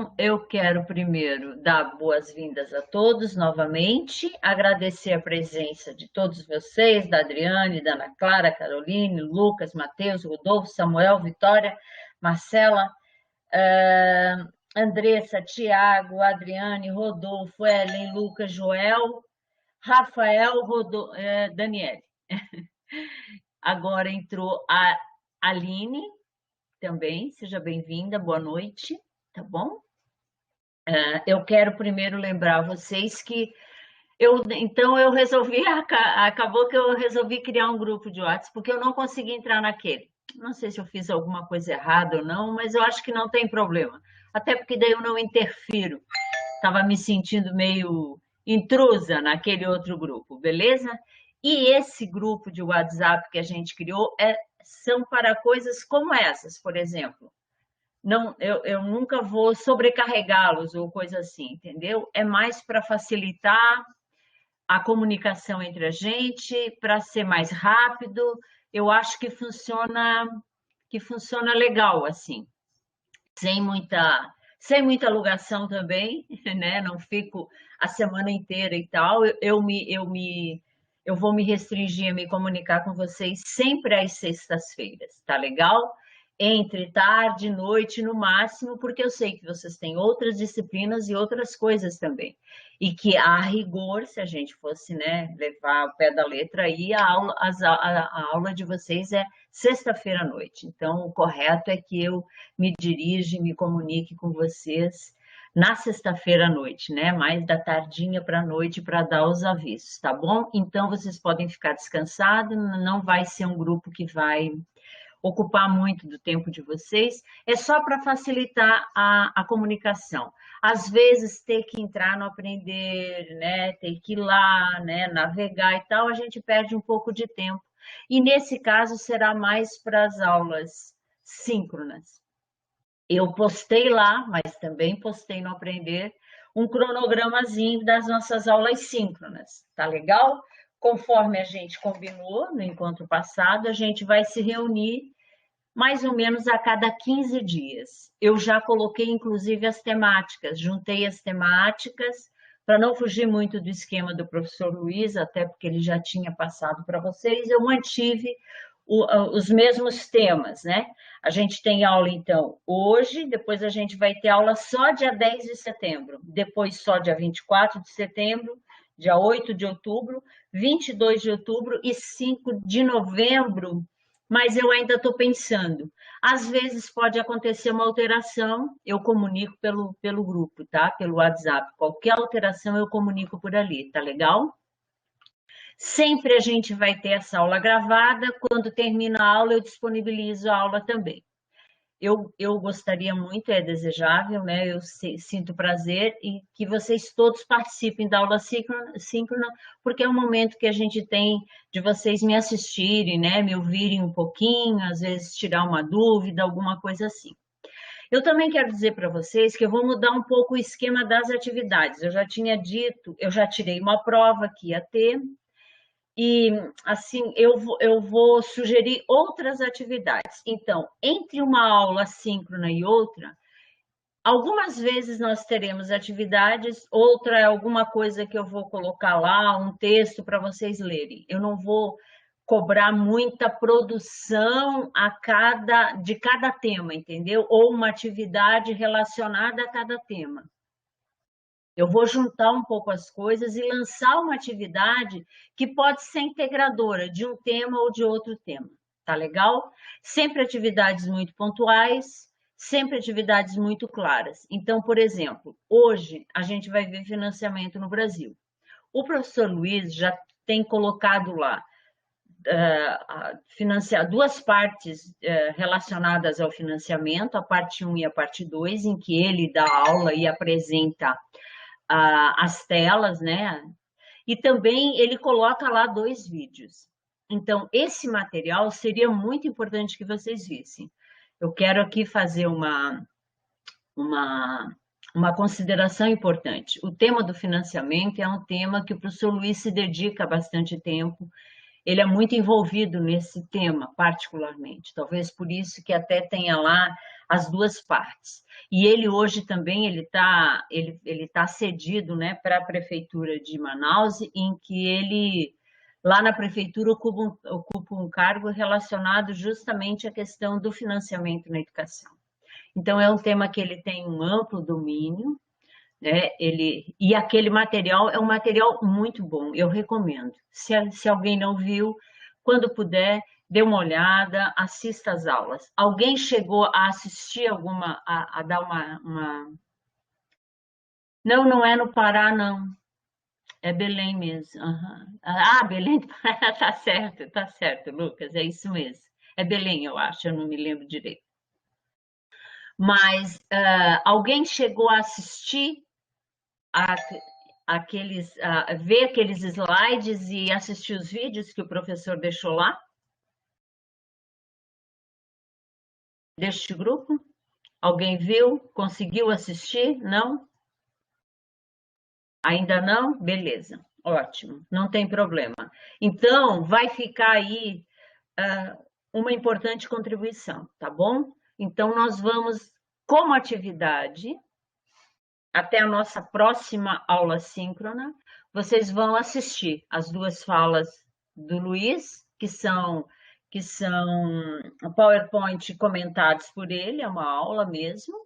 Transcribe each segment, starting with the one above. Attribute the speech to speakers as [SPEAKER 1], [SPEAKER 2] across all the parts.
[SPEAKER 1] Então, eu quero primeiro dar boas-vindas a todos novamente, agradecer a presença de todos vocês, da Adriane, da Ana Clara, Caroline, Lucas, Matheus, Rodolfo, Samuel, Vitória, Marcela, eh, Andressa, Tiago, Adriane, Rodolfo, Ellen, Lucas, Joel, Rafael, Daniele. Agora entrou a Aline também, seja bem-vinda, boa noite, tá bom? Eu quero primeiro lembrar vocês que então eu resolvi, acabou que eu resolvi criar um grupo de WhatsApp, porque eu não consegui entrar naquele. Não sei se eu fiz alguma coisa errada ou não, mas eu acho que não tem problema. Até porque daí eu não interfiro. Estava me sentindo meio intrusa naquele outro grupo, beleza? E esse grupo de WhatsApp que a gente criou são para coisas como essas, por exemplo. Não, eu nunca vou sobrecarregá-los ou coisa assim, entendeu? É mais para facilitar a comunicação entre a gente, para ser mais rápido. Eu acho que funciona legal assim, sem muita alugação também, né? Não fico a semana inteira e tal. Eu vou me restringir a me comunicar com vocês sempre às sextas-feiras, tá legal? Entre tarde, noite, no máximo, porque eu sei que vocês têm outras disciplinas e outras coisas também. E que, a rigor, se a gente fosse, né, levar ao pé da letra aí, a aula de vocês é sexta-feira à noite. Então, o correto é que eu me dirija e me comunique com vocês na sexta-feira à noite, né? Mais da tardinha para a noite para dar os avisos, tá bom? Então, vocês podem ficar descansados, não vai ser um grupo que vai ocupar muito do tempo de vocês, é só para facilitar a comunicação. Às vezes, ter que entrar no aprender, né, ter que ir lá, né, navegar e tal, a gente perde um pouco de tempo. E nesse caso, será mais para as aulas síncronas. Eu postei lá, mas também postei no Aprender, um cronogramazinho das nossas aulas síncronas, tá legal? Conforme a gente combinou no encontro passado, a gente vai se reunir mais ou menos a cada 15 dias. Eu já coloquei, inclusive, as temáticas, juntei as temáticas, para não fugir muito do esquema do professor Luiz, até porque ele já tinha passado para vocês, eu mantive os mesmos temas, né? A gente tem aula, então, hoje, depois a gente vai ter aula só dia 10 de setembro, depois só dia 24 de setembro, dia 8 de outubro, 22 de outubro e 5 de novembro, mas eu ainda estou pensando. Às vezes pode acontecer uma alteração, eu comunico pelo grupo, tá? Pelo WhatsApp. Qualquer alteração eu comunico por ali, tá legal? Sempre a gente vai ter essa aula gravada, quando termina a aula eu disponibilizo a aula também. Eu gostaria muito, é desejável, né? Eu sinto prazer em que vocês todos participem da aula síncrona, porque é um momento que a gente tem de vocês me assistirem, né? Me ouvirem um pouquinho, às vezes tirar uma dúvida, alguma coisa assim. Eu também quero dizer para vocês que eu vou mudar um pouco o esquema das atividades. Eu já tinha dito, eu já tirei uma prova que ia ter, e assim eu vou sugerir outras atividades. Então, entre uma aula síncrona e outra, algumas vezes nós teremos atividades, outra é alguma coisa que eu vou colocar lá, um texto para vocês lerem. Eu não vou cobrar muita produção de cada tema, entendeu? Ou uma atividade relacionada a cada tema. Eu vou juntar um pouco as coisas e lançar uma atividade que pode ser integradora de um tema ou de outro tema. Tá legal? Sempre atividades muito pontuais, sempre atividades muito claras. Então, por exemplo, hoje a gente vai ver financiamento no Brasil. O professor Luiz já tem colocado lá financiar duas partes relacionadas ao financiamento, a parte 1 e a parte 2, em que ele dá aula e apresenta as telas, né? E também ele coloca lá 2 vídeos. Então, esse material seria muito importante que vocês vissem. Eu quero aqui fazer uma consideração importante. O tema do financiamento é um tema que o professor Luiz se dedica há bastante tempo ele é muito envolvido nesse tema, particularmente. Talvez por isso que até tenha lá as duas partes. E ele hoje também ele tá cedido, né, para a prefeitura de Manaus, em que ele lá na prefeitura ocupa um cargo relacionado justamente à questão do financiamento na educação. Então é um tema que ele tem um amplo domínio, né? E aquele material é um material muito bom, eu recomendo. Se alguém não viu, quando puder, dê uma olhada, assista às aulas. Alguém chegou a assistir alguma, a dar uma... Não, não é no Pará, não. É Belém mesmo. Uhum. Ah, Belém do Pará, tá certo, Lucas, é isso mesmo. É Belém, eu acho, eu não me lembro direito. Mas alguém chegou a assistir a, ver aqueles slides e assistir os vídeos que o professor deixou lá? Deste grupo? Alguém viu? Conseguiu assistir? Não? Ainda não? Beleza, ótimo, não tem problema. Então, vai ficar aí uma importante contribuição, tá bom? Então, nós vamos, como atividade, até a nossa próxima aula síncrona, vocês vão assistir as duas falas do Luiz, que são PowerPoint comentados por ele, é uma aula mesmo,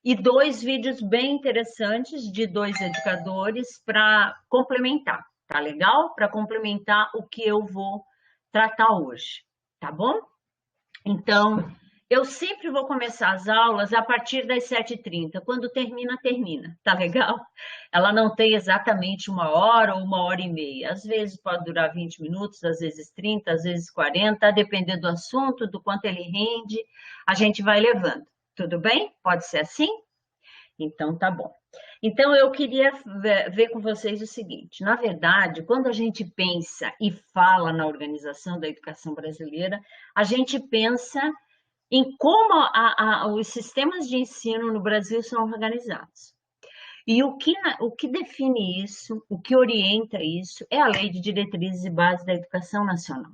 [SPEAKER 1] e dois vídeos bem interessantes de dois educadores para complementar, tá legal? Para complementar o que eu vou tratar hoje, tá bom? Então, eu sempre vou começar as aulas a partir das 7h30. Quando termina, termina. Tá legal? Ela não tem exatamente 1 hora ou 1 hora e meia. Às vezes pode durar 20 minutos, às vezes 30, às vezes 40, a depender do assunto, do quanto ele rende, a gente vai levando. Tudo bem? Pode ser assim? Então, tá bom. Então, eu queria ver com vocês o seguinte: na verdade, quando a gente pensa e fala na organização da educação brasileira, a gente pensa em como os sistemas de ensino no Brasil são organizados. E o que define isso, o que orienta isso, é a Lei de Diretrizes e Bases da Educação Nacional.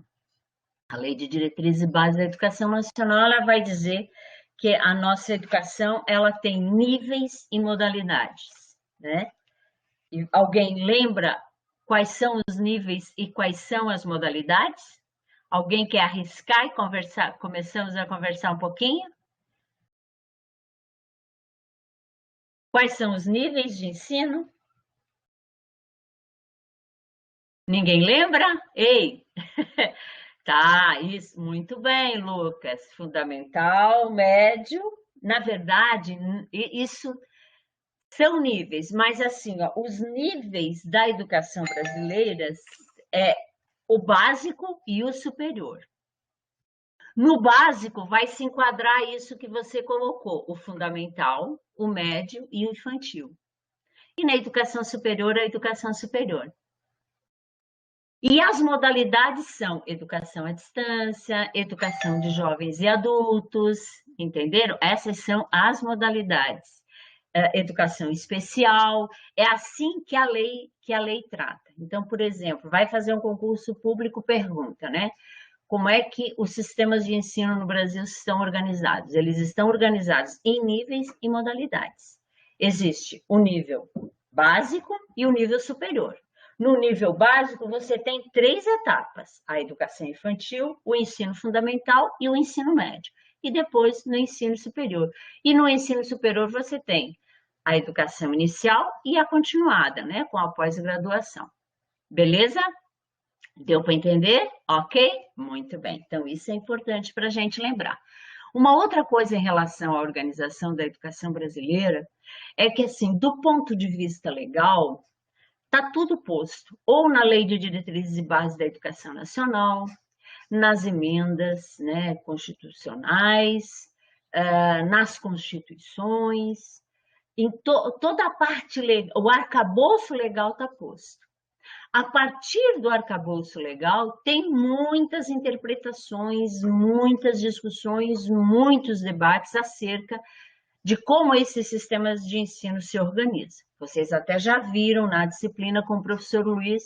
[SPEAKER 1] A Lei de Diretrizes e Bases da Educação Nacional, ela vai dizer que a nossa educação ela tem níveis e modalidades, né? E alguém lembra quais são os níveis e quais são as modalidades? Alguém quer arriscar e conversar? Começamos a conversar um pouquinho? Quais são os níveis de ensino? Ninguém lembra? Ei! Tá, isso, muito bem, Lucas. Fundamental, médio. Na verdade, isso são níveis, mas assim, ó, os níveis da educação brasileira é o básico e o superior. No básico, vai se enquadrar isso que você colocou: o fundamental, o médio e o infantil. E na educação superior, a educação superior. E as modalidades são educação à distância, educação de jovens e adultos, entenderam? Essas são as modalidades. Educação especial, é assim que a lei trata. Então, por exemplo, vai fazer um concurso público, pergunta, né? Como é que os sistemas de ensino no Brasil estão organizados? Eles estão organizados em níveis e modalidades. Existe o nível básico e o nível superior. No nível básico, você tem 3 etapas: a educação infantil, o ensino fundamental e o ensino médio. E depois no ensino superior. E no ensino superior você tem a educação inicial e a continuada, né, com a pós-graduação. Beleza? Deu para entender? Ok? Muito bem. Então, isso é importante para a gente lembrar. Uma outra coisa em relação à organização da educação brasileira é que, assim, do ponto de vista legal, está tudo posto, ou na Lei de Diretrizes e Bases da Educação Nacional, nas emendas, né, constitucionais, nas constituições, em toda a parte legal, o arcabouço legal está posto. A partir do arcabouço legal, tem muitas interpretações, muitas discussões, muitos debates acerca de como esses sistemas de ensino se organizam. Vocês até já viram na disciplina com o professor Luiz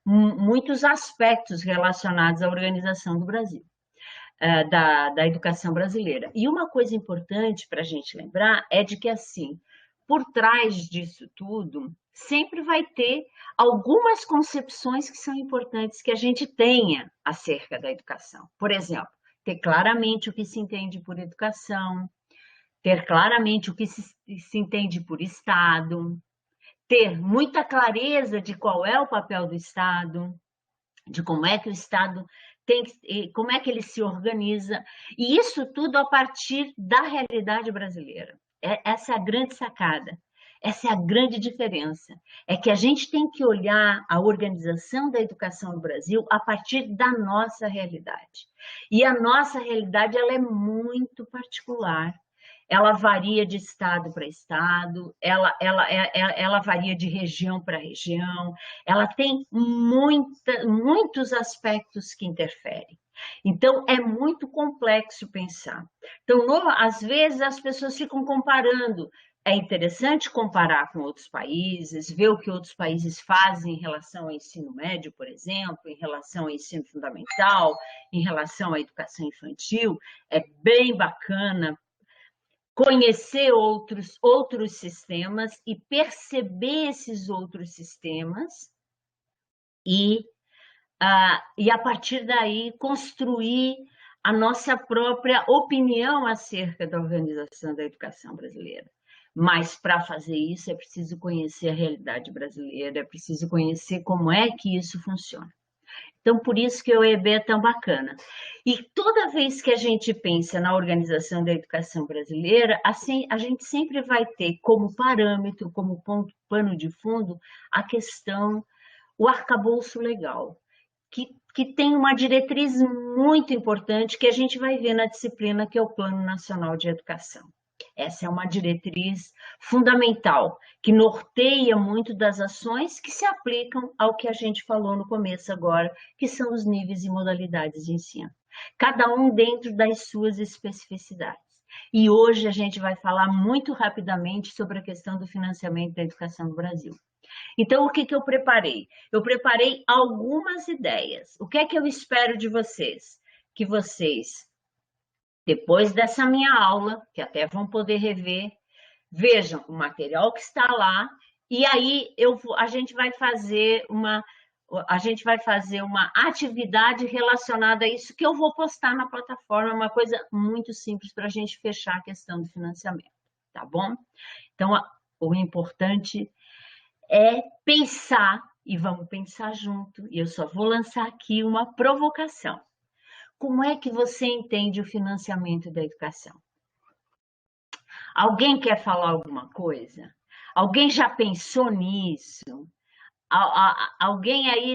[SPEAKER 1] muitos aspectos relacionados à organização do Brasil, da educação brasileira. E uma coisa importante para a gente lembrar é de que, assim, por trás disso tudo, sempre vai ter algumas concepções que são importantes que a gente tenha acerca da educação. Por exemplo, ter claramente o que se entende por educação, ter claramente o que se entende por Estado, ter muita clareza de qual é o papel do Estado, de como é que o Estado tem, como é que ele se organiza, e isso tudo a partir da realidade brasileira. Essa é a grande sacada, essa é a grande diferença, é que a gente tem que olhar a organização da educação no Brasil a partir da nossa realidade. E a nossa realidade ela é muito particular. Ela varia de estado para estado, ela varia de região para região, ela tem muitos aspectos que interferem. Então, é muito complexo pensar. Então, às vezes, as pessoas ficam comparando. É interessante comparar com outros países, ver o que outros países fazem em relação ao ensino médio, por exemplo, em relação ao ensino fundamental, em relação à educação infantil. É bem bacana conhecer outros sistemas e perceber esses outros sistemas e a partir daí construir a nossa própria opinião acerca da organização da educação brasileira. Mas para fazer isso é preciso conhecer a realidade brasileira, é preciso conhecer como é que isso funciona. Então, por isso que o EB é tão bacana. E toda vez que a gente pensa na organização da educação brasileira, assim, a gente sempre vai ter como parâmetro, como pano de fundo, a questão, o arcabouço legal, que tem uma diretriz muito importante que a gente vai ver na disciplina, que é o Plano Nacional de Educação. Essa é uma diretriz fundamental, que norteia muito das ações que se aplicam ao que a gente falou no começo agora, que são os níveis e modalidades de ensino. Cada um dentro das suas especificidades. E hoje a gente vai falar muito rapidamente sobre a questão do financiamento da educação no Brasil. Então, o que eu preparei? Eu preparei algumas ideias. O que é que eu espero de vocês? Que vocês, depois dessa minha aula, que até vão poder rever, vejam o material que está lá, e aí a gente vai fazer uma atividade relacionada a isso que eu vou postar na plataforma, uma coisa muito simples para a gente fechar a questão do financiamento, tá bom? Então, o importante é pensar, e vamos pensar junto, e eu só vou lançar aqui uma provocação. Como é que você entende o financiamento da educação? Alguém quer falar alguma coisa? Alguém já pensou nisso? Alguém aí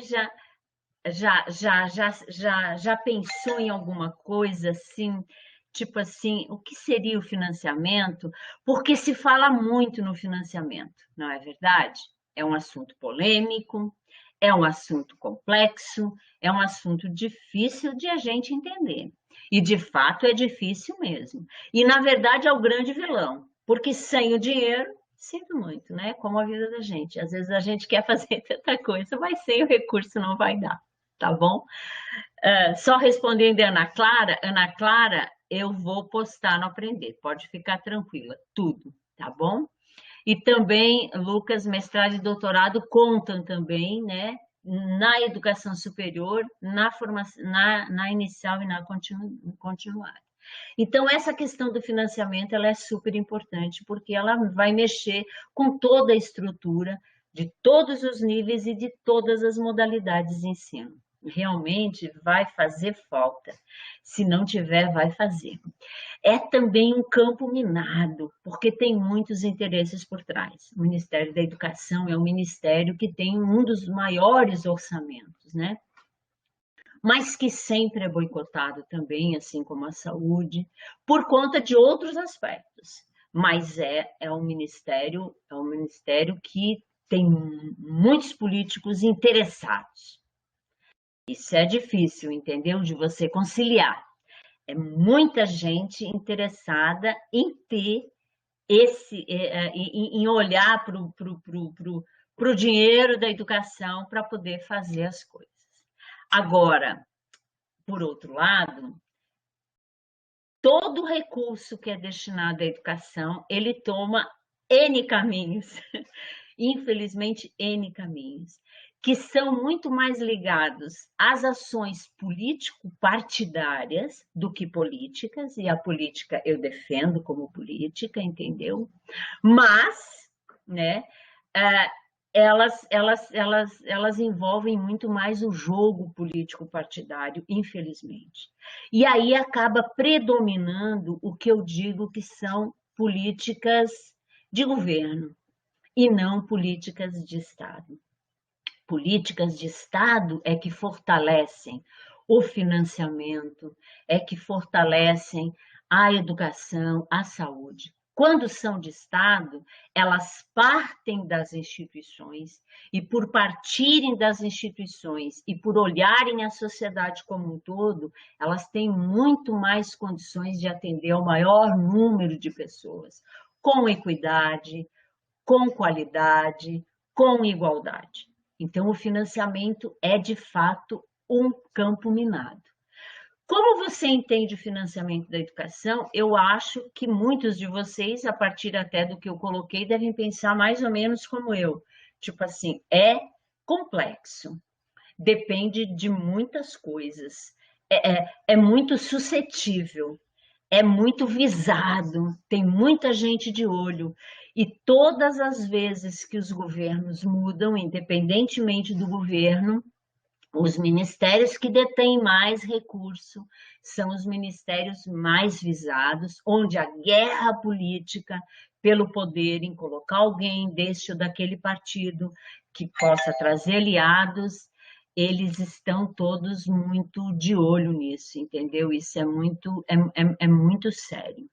[SPEAKER 1] já pensou em alguma coisa assim, tipo assim, o que seria o financiamento? Porque se fala muito no financiamento, não é verdade? É um assunto polêmico, é um assunto complexo, é um assunto difícil de a gente entender. E de fato é difícil mesmo. E na verdade é o grande vilão, porque sem o dinheiro sinto muito, né? Como a vida da gente. Às vezes a gente quer fazer tanta coisa, mas sem o recurso não vai dar, tá bom? Só respondendo a Ana Clara, eu vou postar no Aprender, pode ficar tranquila, tudo, tá bom? E também, Lucas, mestrado e doutorado contam também, né? Na educação superior, na formação, na inicial e na continuada. Então, essa questão do financiamento ela é super importante, porque ela vai mexer com toda a estrutura de todos os níveis e de todas as modalidades de ensino. Realmente vai fazer falta. Se não tiver, vai fazer. É também um campo minado, porque tem muitos interesses por trás. O Ministério da Educação é um ministério que tem um dos maiores orçamentos, né? Mas que sempre é boicotado também, assim como a saúde, por conta de outros aspectos. Mas é um ministério que tem muitos políticos interessados. Isso é difícil, entendeu? De você conciliar. É muita gente interessada em ter em olhar para para o dinheiro da educação para poder fazer as coisas. Agora, por outro lado, todo recurso que é destinado à educação, ele toma N caminhos, infelizmente N caminhos, que são muito mais ligados às ações político-partidárias do que políticas, e a política eu defendo como política, entendeu? Mas, né, elas envolvem muito mais o jogo político-partidário, infelizmente. E aí acaba predominando o que eu digo que são políticas de governo e não políticas de Estado. Políticas de Estado é que fortalecem o financiamento, é que fortalecem a educação, a saúde. Quando são de Estado, elas partem das instituições e, por partirem das instituições e por olharem a sociedade como um todo, elas têm muito mais condições de atender ao maior número de pessoas, com equidade, com qualidade, com igualdade. Então, o financiamento é, de fato, um campo minado. Como você entende o financiamento da educação, eu acho que muitos de vocês, a partir até do que eu coloquei, devem pensar mais ou menos como eu. Tipo assim, é complexo, depende de muitas coisas, é muito suscetível, é muito visado, tem muita gente de olho. E todas as vezes que os governos mudam, independentemente do governo, os ministérios que detêm mais recurso são os ministérios mais visados, onde a guerra política pelo poder em colocar alguém deste ou daquele partido que possa trazer aliados, eles estão todos muito de olho nisso, entendeu? Isso é muito sério.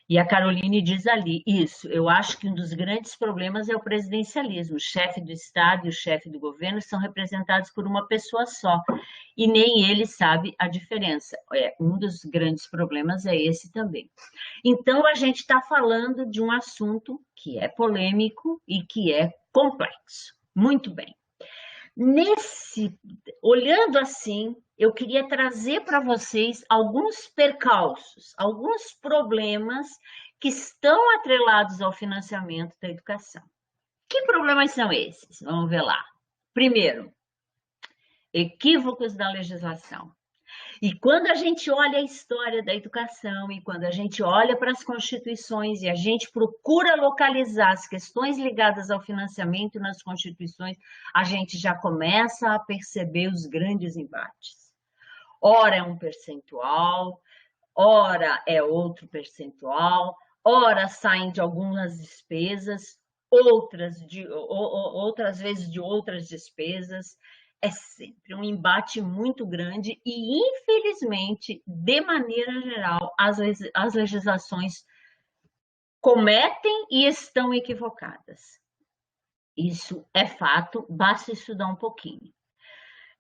[SPEAKER 1] E a Caroline diz ali, isso, eu acho que um dos grandes problemas é o presidencialismo. O chefe do Estado e o chefe do governo são representados por uma pessoa só, e nem ele sabe a diferença. Um dos grandes problemas é esse também. Então, a gente está falando de um assunto que é polêmico e que é complexo. Muito bem. Olhando assim, eu queria trazer para vocês alguns percalços, alguns problemas que estão atrelados ao financiamento da educação. Que problemas são esses? Vamos ver lá. Primeiro, equívocos da legislação. E quando a gente olha a história da educação e quando a gente olha para as constituições e a gente procura localizar as questões ligadas ao financiamento nas constituições, a gente já começa a perceber os grandes embates. Ora é um percentual, ora é outro percentual, ora saem de algumas despesas, outras vezes de outras despesas. É sempre um embate muito grande e, infelizmente, de maneira geral, as legislações cometem e estão equivocadas. Isso é fato, basta estudar um pouquinho.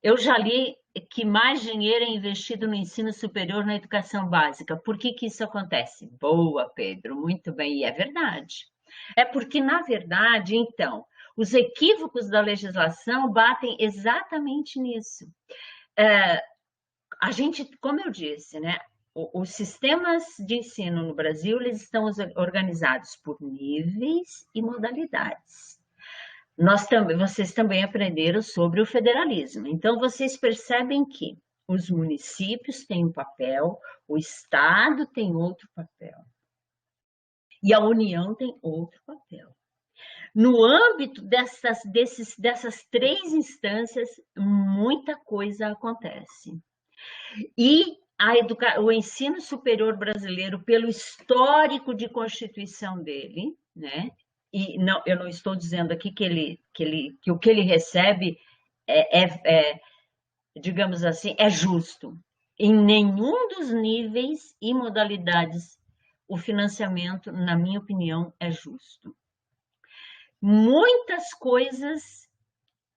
[SPEAKER 1] Eu já li que mais dinheiro é investido no ensino superior na educação básica. Por que isso acontece? Boa, Pedro, muito bem, e é verdade. É porque, na verdade, então, os equívocos da legislação batem exatamente nisso. A gente, como eu disse, né, os sistemas de ensino no Brasil, eles estão organizados por níveis e modalidades. Vocês também aprenderam sobre o federalismo. Então, vocês percebem que os municípios têm um papel, o Estado tem outro papel e a União tem outro papel. No âmbito dessas três instâncias, muita coisa acontece. E o ensino superior brasileiro, pelo histórico de constituição dele, né? E não, eu não estou dizendo aqui que o que ele recebe digamos assim, é justo. Em nenhum dos níveis e modalidades, o financiamento, na minha opinião, é justo. Muitas coisas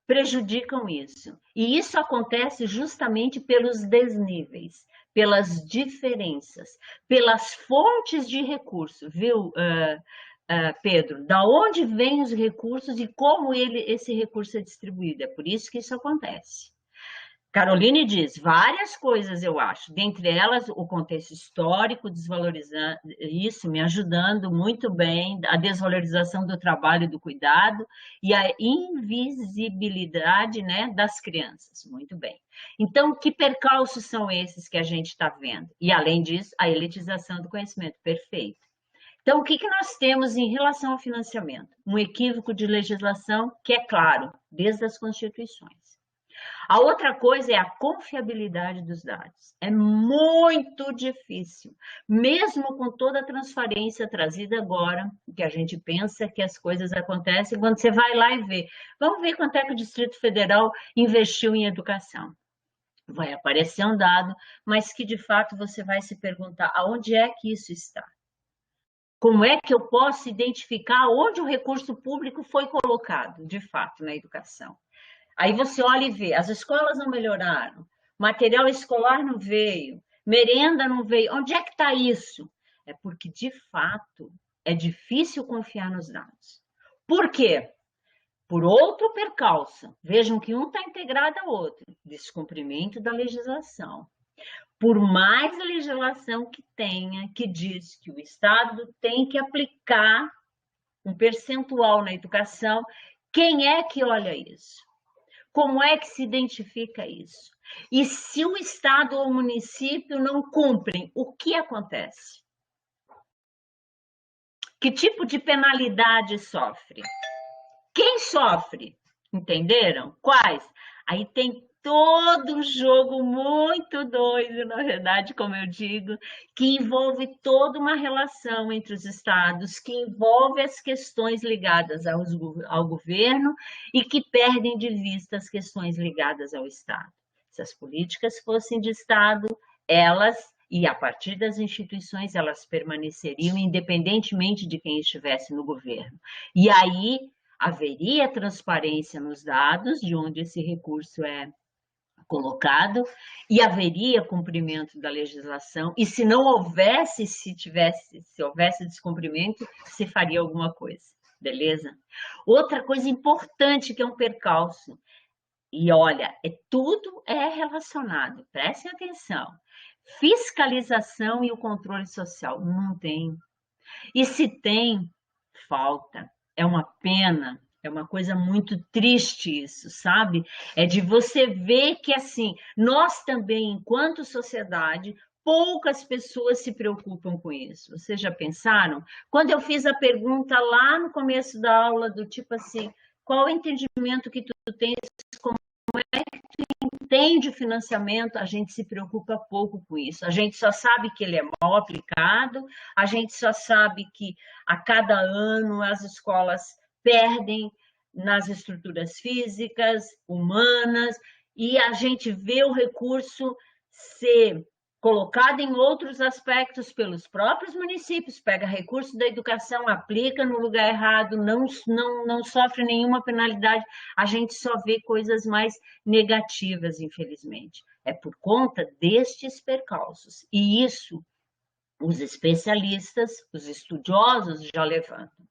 [SPEAKER 1] prejudicam isso. E isso acontece justamente pelos desníveis, pelas diferenças, pelas fontes de recurso, viu, Pedro, da onde vêm os recursos e como esse recurso é distribuído. É por isso que isso acontece. Caroline diz várias coisas, eu acho, dentre elas o contexto histórico, desvalorizando isso, me ajudando muito bem, a desvalorização do trabalho e do cuidado e a invisibilidade, né, das crianças. Muito bem. Então, que percalços são esses que a gente está vendo? E, além disso, a elitização do conhecimento. Perfeito. Então, o que nós temos em relação ao financiamento? Um equívoco de legislação que é claro, desde as constituições. A outra coisa é a confiabilidade dos dados. É muito difícil, mesmo com toda a transparência trazida agora, que a gente pensa que as coisas acontecem, quando você vai lá e vê. Vamos ver quanto é que o Distrito Federal investiu em educação. Vai aparecer um dado, mas que de fato você vai se perguntar aonde é que isso está. Como é que eu posso identificar onde o recurso público foi colocado, de fato, na educação? Aí você olha e vê, as escolas não melhoraram, material escolar não veio, merenda não veio. Onde é que está isso? É porque, de fato, é difícil confiar nos dados. Por quê? Por outro percalço. Vejam que um está integrado ao outro. Descumprimento da legislação. Por mais legislação que tenha, que diz que o Estado tem que aplicar um percentual na educação, quem é que olha isso? Como é que se identifica isso? E se o Estado ou o município não cumprem, o que acontece? Que tipo de penalidade sofre? Quem sofre? Entenderam? Quais? Aí tem todo um jogo muito doido, na verdade, como eu digo, que envolve toda uma relação entre os estados, que envolve as questões ligadas ao governo e que perdem de vista as questões ligadas ao Estado. Se as políticas fossem de Estado, elas, e a partir das instituições, elas permaneceriam independentemente de quem estivesse no governo. E aí haveria transparência nos dados de onde esse recurso é colocado e haveria cumprimento da legislação, e se não houvesse, se houvesse descumprimento, se faria alguma coisa, beleza? Outra coisa importante que é um percalço, e olha, tudo é relacionado, prestem atenção, fiscalização e o controle social, não tem. E se tem, falta. É uma pena, é uma coisa muito triste isso, sabe? É de você ver que, assim, nós também, enquanto sociedade, poucas pessoas se preocupam com isso. Vocês já pensaram? Quando eu fiz a pergunta lá no começo da aula, do tipo assim, qual o entendimento que tu tens, como é que tu entende o financiamento, a gente se preocupa pouco com isso. A gente só sabe que ele é mal aplicado, a gente só sabe que a cada ano as escolas perdem nas estruturas físicas, humanas, e a gente vê o recurso ser colocado em outros aspectos pelos próprios municípios, pega recurso da educação, aplica no lugar errado, não sofre nenhuma penalidade, a gente só vê coisas mais negativas, infelizmente. É por conta destes percalços. E isso os especialistas, os estudiosos já levantam.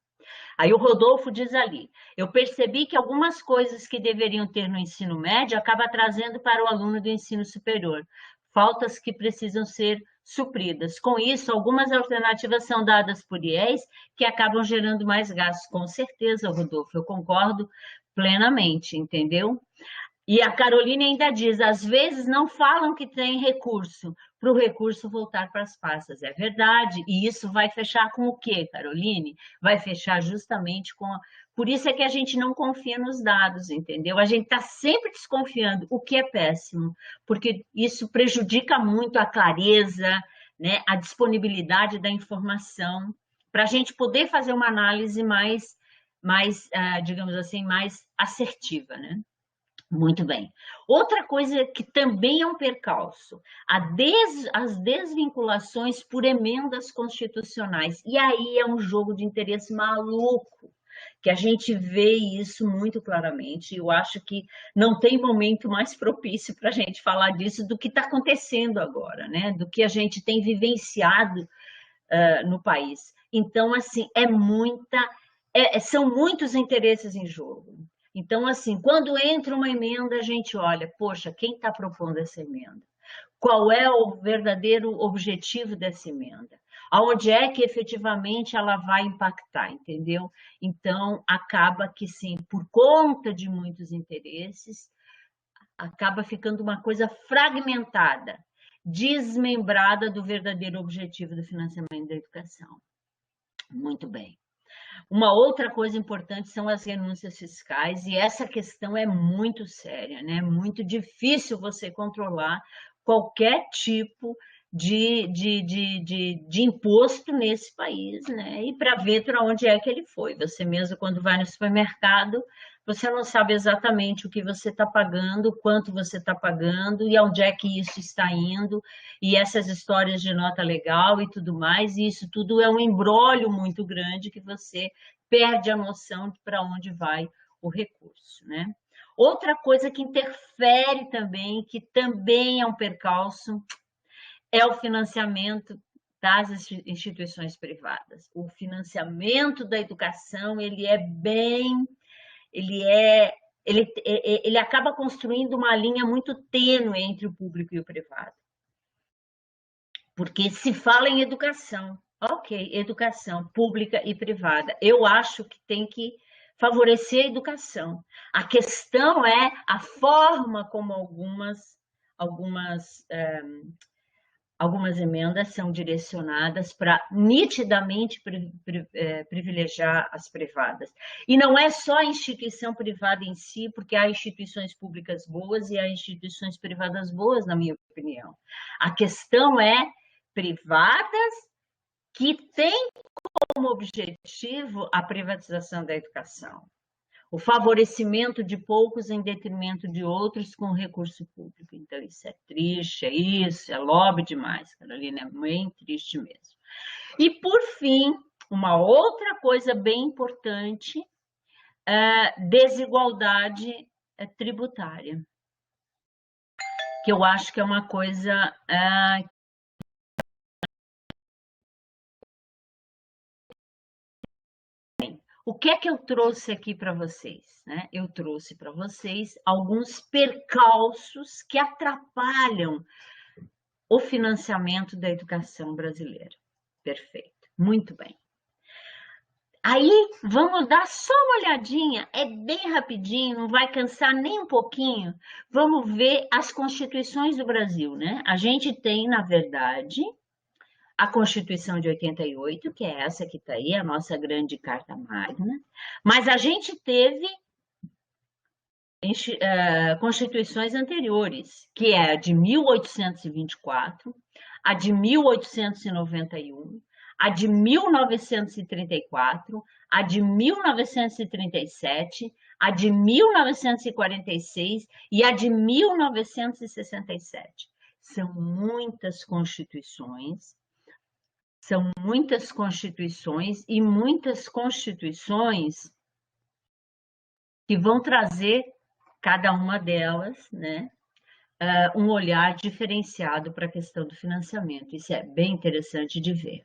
[SPEAKER 1] Aí o Rodolfo diz ali, eu percebi que algumas coisas que deveriam ter no ensino médio acaba trazendo para o aluno do ensino superior, faltas que precisam ser supridas. Com isso, algumas alternativas são dadas por IES que acabam gerando mais gastos. Com certeza, Rodolfo, eu concordo plenamente, entendeu? E a Carolina ainda diz, às vezes não falam que tem recurso, para o recurso voltar para as pastas. É verdade, e isso vai fechar com o quê, Caroline? Vai fechar justamente com... Por isso é que a gente não confia nos dados, entendeu? A gente está sempre desconfiando, o que é péssimo, porque isso prejudica muito a clareza, né, a disponibilidade da informação, para a gente poder fazer uma análise digamos assim, mais assertiva, né? Muito bem. Outra coisa que também é um percalço, as desvinculações por emendas constitucionais. E aí é um jogo de interesse maluco, que a gente vê isso muito claramente. Eu acho que não tem momento mais propício para a gente falar disso do que está acontecendo agora, né? Do que a gente tem vivenciado no país. Então, assim, são muitos interesses em jogo. Então, assim, quando entra uma emenda, a gente olha, poxa, quem está propondo essa emenda? Qual é o verdadeiro objetivo dessa emenda? Aonde é que efetivamente ela vai impactar, entendeu? Então, acaba que sim, por conta de muitos interesses, acaba ficando uma coisa fragmentada, desmembrada do verdadeiro objetivo do financiamento da educação. Muito bem. Uma outra coisa importante são as renúncias fiscais, e essa questão é muito séria, né? Muito difícil você controlar qualquer tipo de imposto nesse país, né? E para ver para onde é que ele foi. Você mesmo, quando vai no supermercado, você não sabe exatamente o que você está pagando, quanto você está pagando e aonde é que isso está indo, e essas histórias de nota legal e tudo mais, e isso tudo é um imbróglio muito grande que você perde a noção de para onde vai o recurso, né? Outra coisa que interfere também, que também é um percalço, é o financiamento das instituições privadas. O financiamento da educação, ele acaba construindo uma linha muito tênue entre o público e o privado. Porque se fala em educação, ok, educação pública e privada. Eu acho que tem que favorecer a educação. A questão é a forma como algumas emendas são direcionadas para nitidamente privilegiar as privadas. E não é só a instituição privada em si, porque há instituições públicas boas e há instituições privadas boas, na minha opinião. A questão é privadas que têm como objetivo a privatização da educação, o favorecimento de poucos em detrimento de outros com recurso público. Então, isso é triste, é lobby demais, Carolina, é bem triste mesmo. E, por fim, uma outra coisa bem importante, desigualdade tributária, que eu acho que é uma coisa o que é que eu trouxe aqui para vocês? Né? Eu trouxe para vocês alguns percalços que atrapalham o financiamento da educação brasileira. Perfeito, muito bem. Aí, vamos dar só uma olhadinha, é bem rapidinho, não vai cansar nem um pouquinho. Vamos ver as constituições do Brasil, né? A gente tem, na verdade, a Constituição de 88, que é essa que está aí, a nossa grande Carta Magna, mas a gente teve constituições anteriores, que é a de 1824, a de 1891, a de 1934, a de 1937, a de 1946 e a de 1967. São muitas constituições e muitas constituições que vão trazer, cada uma delas, né, um olhar diferenciado para a questão do financiamento. Isso é bem interessante de ver.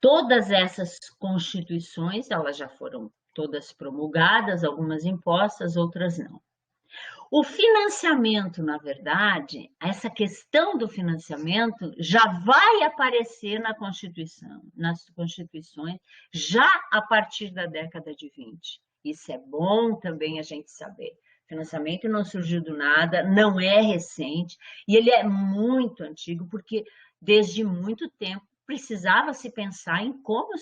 [SPEAKER 1] Todas essas constituições, elas já foram todas promulgadas, algumas impostas, outras não. O financiamento, na verdade, essa questão do financiamento já vai aparecer na Constituição, nas constituições, já a partir da década de 20. Isso é bom também a gente saber. O financiamento não surgiu do nada, não é recente, e ele é muito antigo, porque desde muito tempo precisava se pensar em como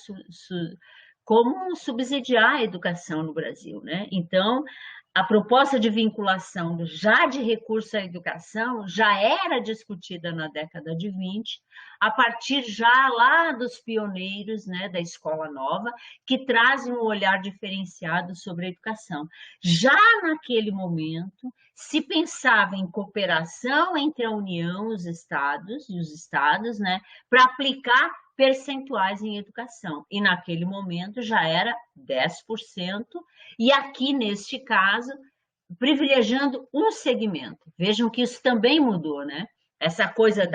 [SPEAKER 1] subsidiar a educação no Brasil, né? Então, a proposta de vinculação já de recurso à educação já era discutida na década de 20, a partir já lá dos pioneiros, né, da Escola Nova, que trazem um olhar diferenciado sobre a educação. Já naquele momento, se pensava em cooperação entre a União, os estados, né, para aplicar percentuais em educação. E naquele momento já era 10%, e aqui neste caso, privilegiando um segmento. Vejam que isso também mudou, né? Essa coisa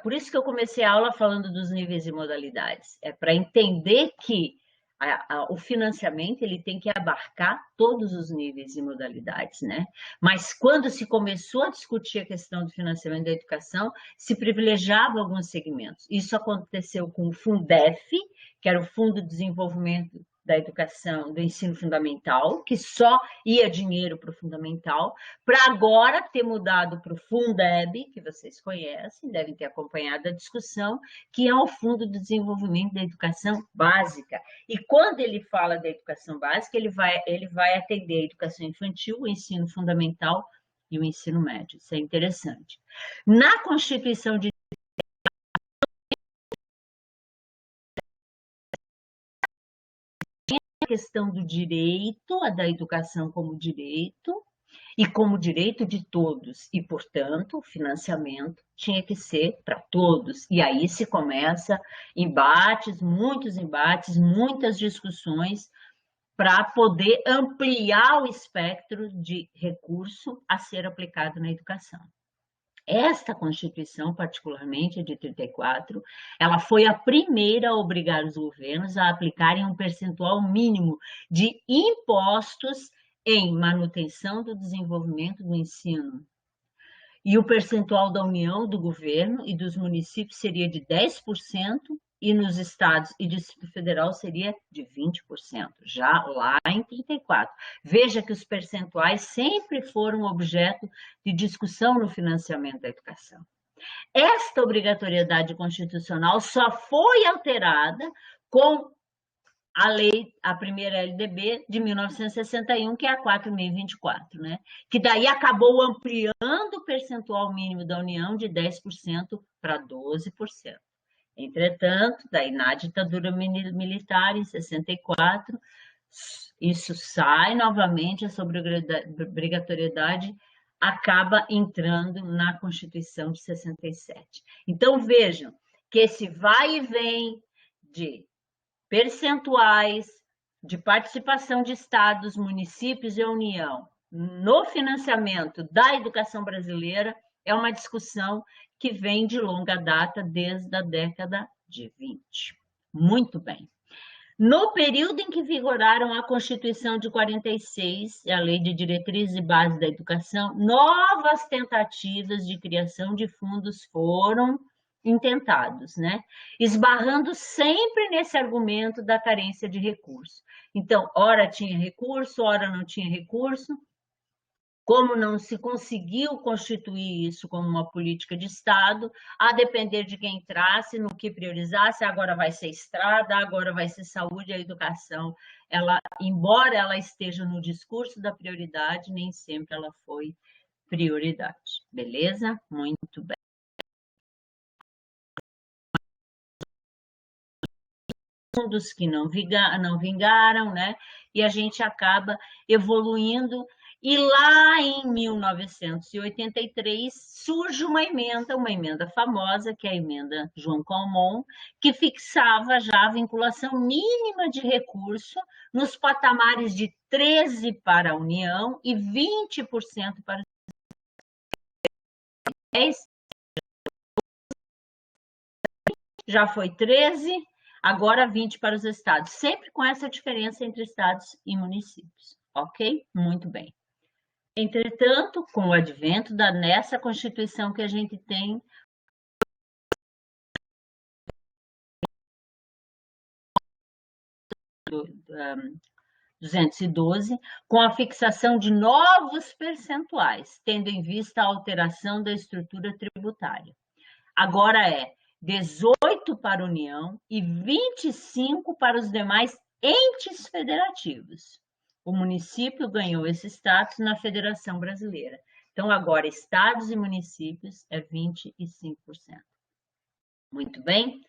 [SPEAKER 1] Por isso que eu comecei a aula falando dos níveis e modalidades. É para entender que o financiamento ele tem que abarcar todos os níveis e modalidades, né? Mas quando se começou a discutir a questão do financiamento da educação, se privilegiava alguns segmentos. Isso aconteceu com o Fundef, que era o Fundo de Desenvolvimento da Educação, do Ensino Fundamental, que só ia dinheiro para o fundamental, para agora ter mudado para o Fundeb, que vocês conhecem, devem ter acompanhado a discussão, que é o Fundo de Desenvolvimento da Educação Básica. E quando ele fala da educação básica, ele vai atender a educação infantil, o ensino fundamental e o ensino médio. Isso é interessante. Na Constituição de a questão do direito, a da educação como direito, e como direito de todos, e, portanto, o financiamento tinha que ser para todos. E aí se começa embates, muitas discussões para poder ampliar o espectro de recurso a ser aplicado na educação. Esta Constituição, particularmente a de 34, ela foi a primeira a obrigar os governos a aplicarem um percentual mínimo de impostos em manutenção do desenvolvimento do ensino. E o percentual da União, do governo e dos municípios seria de 10%, e nos estados e Distrito Federal seria de 20%, já lá em 34. Veja que os percentuais sempre foram objeto de discussão no financiamento da educação. Esta obrigatoriedade constitucional só foi alterada com a lei, a primeira LDB de 1961, que é a 4.024, né? Que daí acabou ampliando o percentual mínimo da União de 10% para 12%. Entretanto, daí na ditadura militar, em 64, isso sai novamente, essa obrigatoriedade acaba entrando na Constituição de 67. Então, vejam que esse vai e vem de percentuais de participação de estados, municípios e União no financiamento da educação brasileira é uma discussão que vem de longa data, desde a década de 20. Muito bem. No período em que vigoraram a Constituição de 46 e a Lei de Diretrizes e Bases da Educação, novas tentativas de criação de fundos foram intentados, né? Esbarrando sempre nesse argumento da carência de recurso. Então, ora tinha recurso, ora não tinha recurso. Como não se conseguiu constituir isso como uma política de Estado, a depender de quem entrasse, no que priorizasse, agora vai ser estrada, agora vai ser saúde, a educação. Ela, embora ela esteja no discurso da prioridade, nem sempre ela foi prioridade. Beleza? Muito bem. Fundos que não vingaram, né? E a gente acaba evoluindo. E lá em 1983 surge uma emenda famosa, que é a emenda João Calmon, que fixava já a vinculação mínima de recurso nos patamares de 13% para a União e 20% para os 10%. Já foi 13%, agora 20% para os estados, sempre com essa diferença entre estados e municípios. Ok? Muito bem. Entretanto, com o advento nessa Constituição que a gente tem, do 212, com a fixação de novos percentuais, tendo em vista a alteração da estrutura tributária. Agora é 18% para a União e 25% para os demais entes federativos. O município ganhou esse status na Federação Brasileira. Então, agora, estados e municípios é 25%. Muito bem?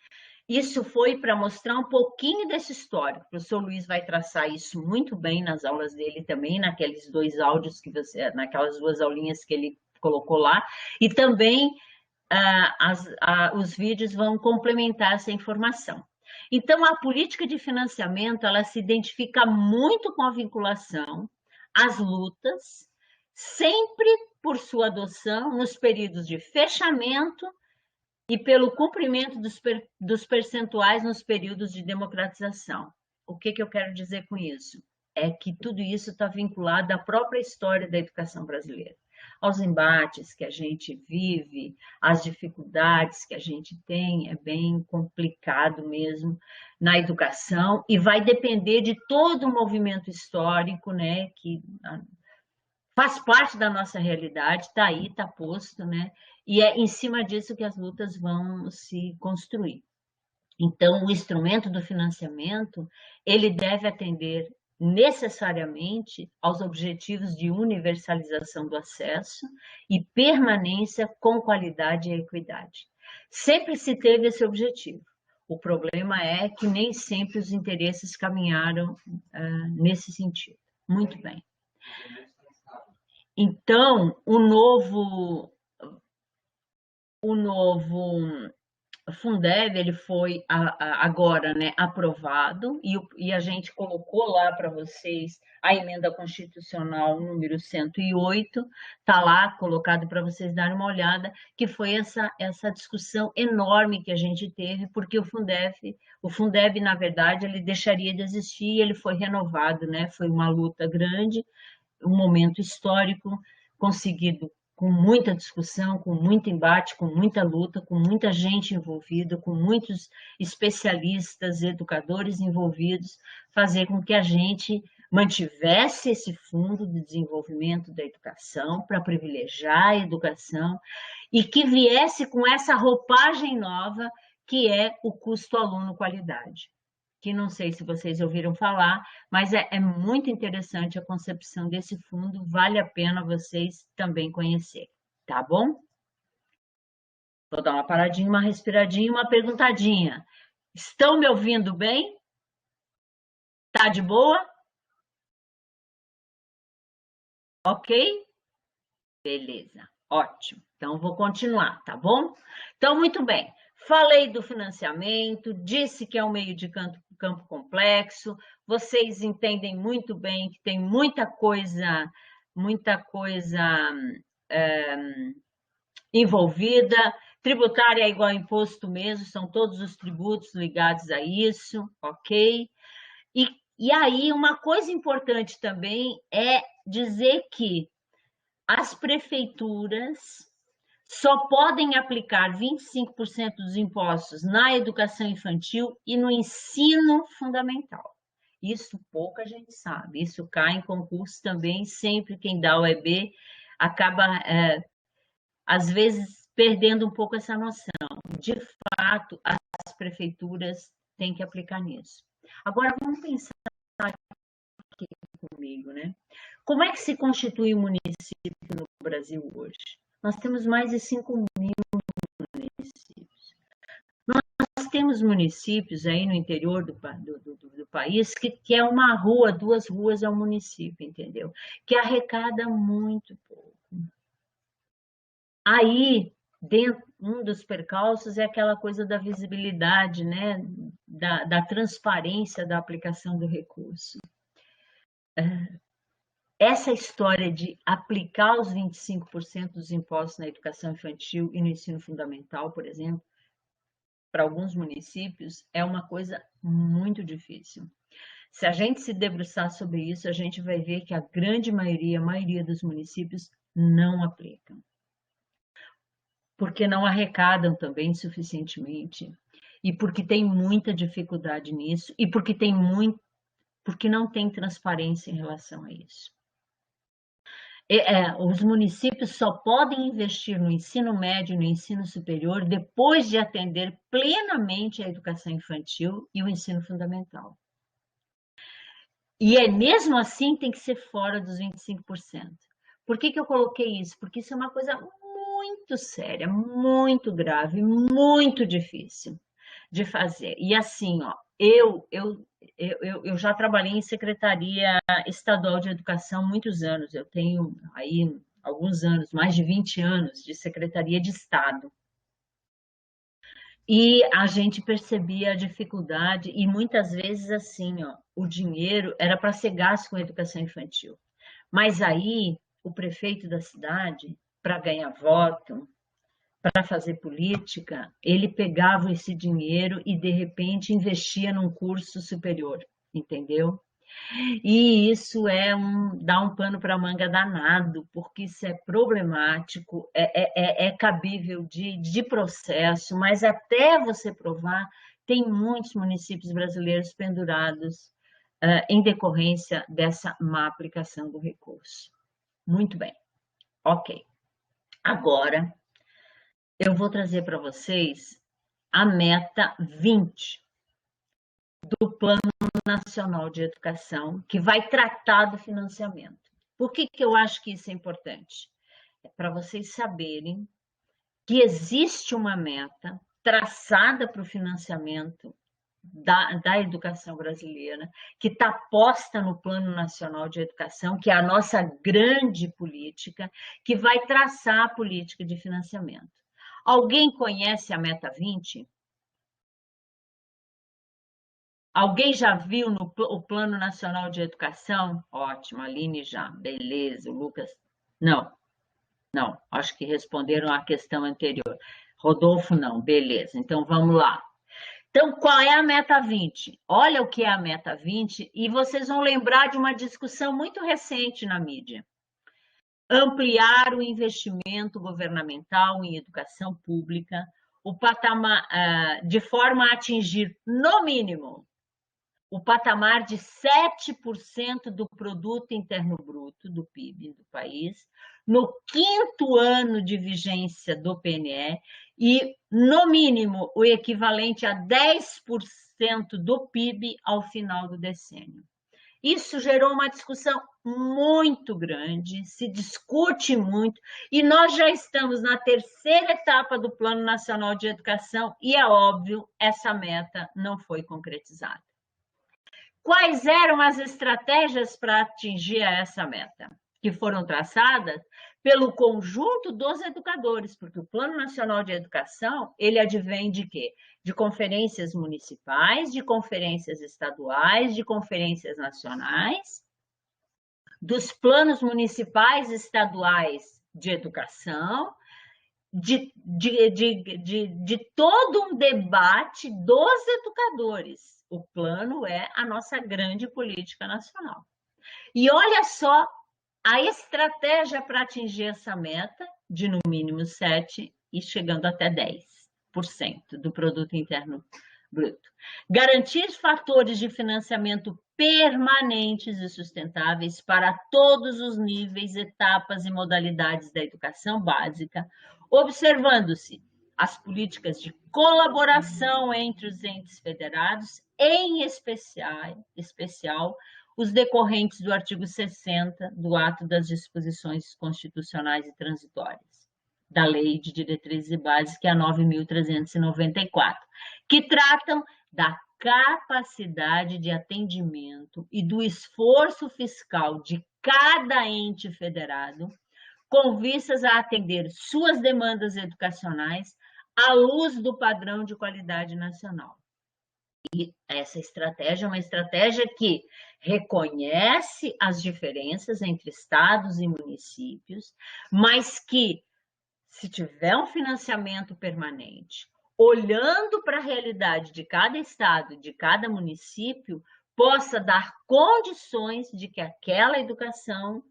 [SPEAKER 1] Isso foi para mostrar um pouquinho desse histórico. O professor Luiz vai traçar isso muito bem nas aulas dele também, naqueles 2 áudios que você, naquelas 2 aulinhas que ele colocou lá, e também os vídeos vão complementar essa informação. Então, a política de financiamento, ela se identifica muito com a vinculação, as lutas, sempre por sua adoção nos períodos de fechamento e pelo cumprimento dos percentuais nos períodos de democratização. O que eu quero dizer com isso? É que tudo isso está vinculado à própria história da educação brasileira, aos embates que a gente vive, às dificuldades que a gente tem, é bem complicado mesmo na educação e vai depender de todo o movimento histórico, né, que faz parte da nossa realidade, está aí, está posto, né? E é em cima disso que as lutas vão se construir. Então, o instrumento do financiamento, ele deve atender necessariamente aos objetivos de universalização do acesso e permanência com qualidade e equidade. Sempre se teve esse objetivo. O problema é que nem sempre os interesses caminharam nesse sentido. Muito bem. Então, o novo Fundeb, ele foi agora, né, aprovado e a gente colocou lá para vocês a emenda constitucional número 108, está lá colocado para vocês darem uma olhada, que foi essa discussão enorme que a gente teve, porque o Fundeb, na verdade, ele deixaria de existir e ele foi renovado, né? Foi uma luta grande, um momento histórico conseguido com muita discussão, com muito embate, com muita luta, com muita gente envolvida, com muitos especialistas, educadores envolvidos, fazer com que a gente mantivesse esse fundo de desenvolvimento da educação para privilegiar a educação e que viesse com essa roupagem nova que é o custo aluno qualidade, que não sei se vocês ouviram falar, mas é muito interessante a concepção desse fundo, vale a pena vocês também conhecerem, tá bom? Vou dar uma paradinha, uma respiradinha, uma perguntadinha. Estão me ouvindo bem? Tá de boa? Ok? Beleza, ótimo. Então, vou continuar, tá bom? Então, muito bem. Falei do financiamento, disse que é um meio de campo complexo, vocês entendem muito bem que tem muita coisa envolvida. Tributária é igual a imposto mesmo, são todos os tributos ligados a isso, ok? E aí, uma coisa importante também é dizer que as prefeituras só podem aplicar 25% dos impostos na educação infantil e no ensino fundamental. Isso pouca gente sabe, isso cai em concurso também, sempre quem dá o EB acaba, às vezes, perdendo um pouco essa noção. De fato, as prefeituras têm que aplicar nisso. Agora, vamos pensar aqui comigo, né? Como é que se constitui um município no Brasil hoje? Nós temos mais de 5.000 municípios. Nós temos municípios aí no interior do país que é uma rua, 2 ruas é um município, entendeu? Que arrecada muito pouco. Aí, um dos percalços é aquela coisa da visibilidade, né? Da transparência da aplicação do recurso. Essa história de aplicar os 25% dos impostos na educação infantil e no ensino fundamental, por exemplo, para alguns municípios, é uma coisa muito difícil. Se a gente se debruçar sobre isso, a gente vai ver que a grande maioria, a maioria dos municípios não aplicam. Porque não arrecadam também suficientemente, e porque tem muita dificuldade nisso, e porque não tem transparência em relação a isso. Os municípios só podem investir no ensino médio e no ensino superior depois de atender plenamente a educação infantil e o ensino fundamental. E mesmo assim tem que ser fora dos 25%. Por que eu coloquei isso? Porque isso é uma coisa muito séria, muito grave, muito difícil de fazer. E assim, ó, eu já trabalhei em Secretaria Estadual de Educação há muitos anos. Eu tenho aí alguns anos, mais de 20 anos de Secretaria de Estado. E a gente percebia a dificuldade e muitas vezes assim, ó, o dinheiro era para ser gasto com a educação infantil. Mas aí o prefeito da cidade, para ganhar voto, para fazer política, ele pegava esse dinheiro e, de repente, investia num curso superior, entendeu? E isso dá um pano para manga danado, porque isso é problemático, é cabível de processo, mas até você provar, tem muitos municípios brasileiros pendurados em decorrência dessa má aplicação do recurso. Muito bem, ok. Agora, eu vou trazer para vocês a meta 20 do Plano Nacional de Educação, que vai tratar do financiamento. Por que eu acho que isso é importante? É para vocês saberem que existe uma meta traçada para o financiamento da educação brasileira, que está posta no Plano Nacional de Educação, que é a nossa grande política, que vai traçar a política de financiamento. Alguém conhece a Meta 20? Alguém já viu o Plano Nacional de Educação? Ótimo, Aline já, beleza, o Lucas. Não, não, acho que responderam à questão anterior. Rodolfo, não, beleza, então vamos lá. Então, qual é a Meta 20? Olha o que é a Meta 20 e vocês vão lembrar de uma discussão muito recente na mídia. Ampliar o investimento governamental em educação pública, o patamar, de forma a atingir, no mínimo, o patamar de 7% do produto interno bruto, do PIB do país, no 5º ano de vigência do PNE e, no mínimo, o equivalente a 10% do PIB ao final do decênio. Isso gerou uma discussão muito grande, se discute muito, e nós já estamos na 3ª etapa do Plano Nacional de Educação e, é óbvio, essa meta não foi concretizada. Quais eram as estratégias para atingir essa meta? Que foram traçadas pelo conjunto dos educadores, porque o Plano Nacional de Educação, ele advém de quê? De conferências municipais, de conferências estaduais, de conferências nacionais, dos planos municipais e estaduais de educação, de todo um debate dos educadores. O plano é a nossa grande política nacional. E olha só a estratégia para atingir essa meta de no mínimo 7% e chegando até 10% do produto interno bruto. Garantir fatores de financiamento permanentes e sustentáveis para todos os níveis, etapas e modalidades da educação básica, observando-se as políticas de colaboração entre os entes federados, em especial os decorrentes do artigo 60 do Ato das Disposições Constitucionais e Transitórias, da Lei de Diretrizes e Bases, que é a 9.394, que tratam da capacidade de atendimento e do esforço fiscal de cada ente federado, com vistas a atender suas demandas educacionais à luz do padrão de qualidade nacional. E essa estratégia é uma estratégia que reconhece as diferenças entre estados e municípios, mas que, se tiver um financiamento permanente, olhando para a realidade de cada estado, de cada município, possa dar condições de que aquela educação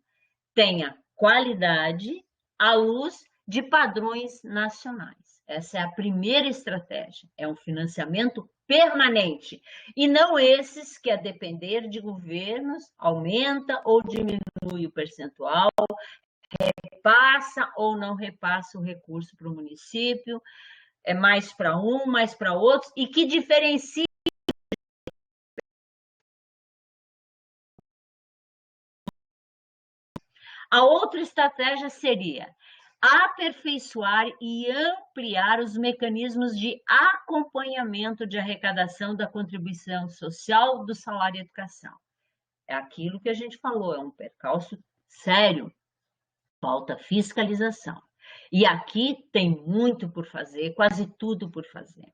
[SPEAKER 1] tenha qualidade à luz de padrões nacionais. Essa é a primeira estratégia, é um financiamento permanente, e não esses que, a depender de governos, aumenta ou diminui o percentual, repassa ou não repassa o recurso para o município, é mais para um, mais para outros, e que diferencia. A outra estratégia seria aperfeiçoar e ampliar os mecanismos de acompanhamento de arrecadação da contribuição social do salário e educação. É aquilo que a gente falou, é um percalço sério, falta fiscalização. E aqui tem muito por fazer, quase tudo por fazer.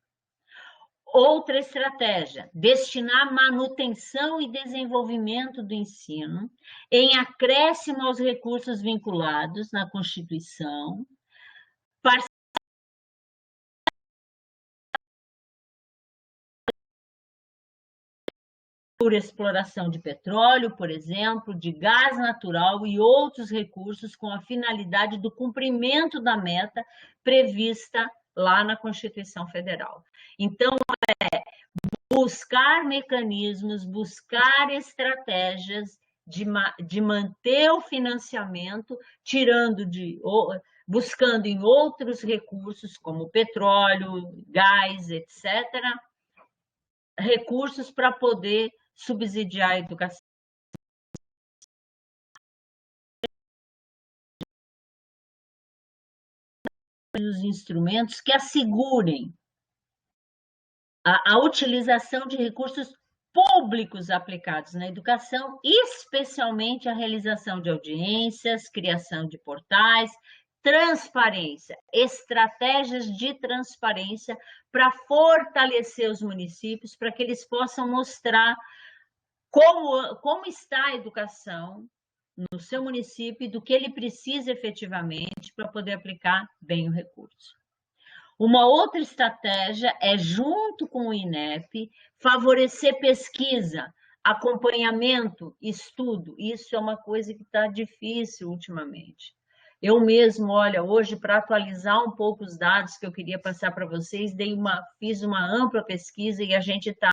[SPEAKER 1] Outra estratégia, destinar manutenção e desenvolvimento do ensino em acréscimo aos recursos vinculados na Constituição, por exploração de petróleo, por exemplo, de gás natural e outros recursos com a finalidade do cumprimento da meta prevista lá na Constituição Federal. Então, buscar mecanismos, buscar estratégias de manter o financiamento, buscando em outros recursos, como petróleo, gás, etc., recursos para poder subsidiar a educação. Os instrumentos que assegurem a utilização de recursos públicos aplicados na educação, especialmente a realização de audiências, criação de portais, transparência, estratégias de transparência para fortalecer os municípios, para que eles possam mostrar como está a educação no seu município e do que ele precisa efetivamente para poder aplicar bem o recurso. Uma outra estratégia é, junto com o INEP, favorecer pesquisa, acompanhamento, estudo. Isso é uma coisa que está difícil ultimamente. Eu mesmo, olha, hoje, para atualizar um pouco os dados que eu queria passar para vocês, fiz uma ampla pesquisa e a gente está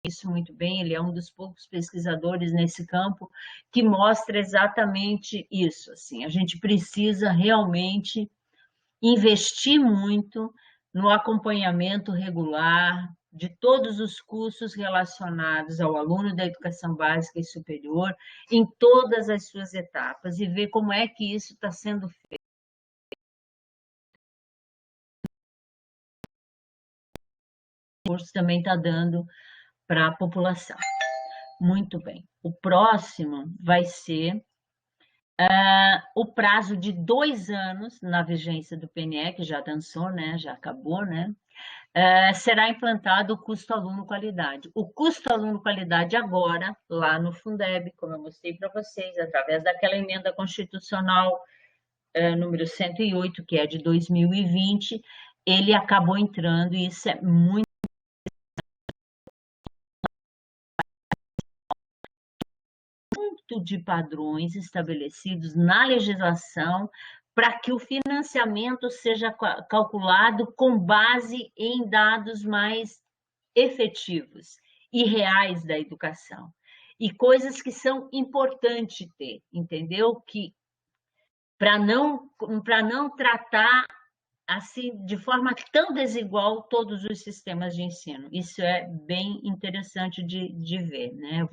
[SPEAKER 1] isso muito bem, ele é um dos poucos pesquisadores nesse campo que mostra exatamente isso. Assim, a gente precisa realmente investir muito no acompanhamento regular de todos os cursos relacionados ao aluno da educação básica e superior, em todas as suas etapas, e ver como é que isso está sendo feito. O curso também está dando para a população. Muito bem. O próximo vai ser o prazo de 2 anos na vigência do PNE, que já dançou, né? Já acabou, né? Será implantado o custo aluno qualidade. O custo aluno qualidade agora, lá no Fundeb, como eu mostrei para vocês, através daquela emenda constitucional número 108, que é de 2020, ele acabou entrando e isso é muito de padrões estabelecidos na legislação para que o financiamento seja calculado com base em dados mais efetivos e reais da educação. E coisas que são importantes ter, entendeu? Que para não tratar assim de forma tão desigual todos os sistemas de ensino. Isso é bem interessante de ver, né?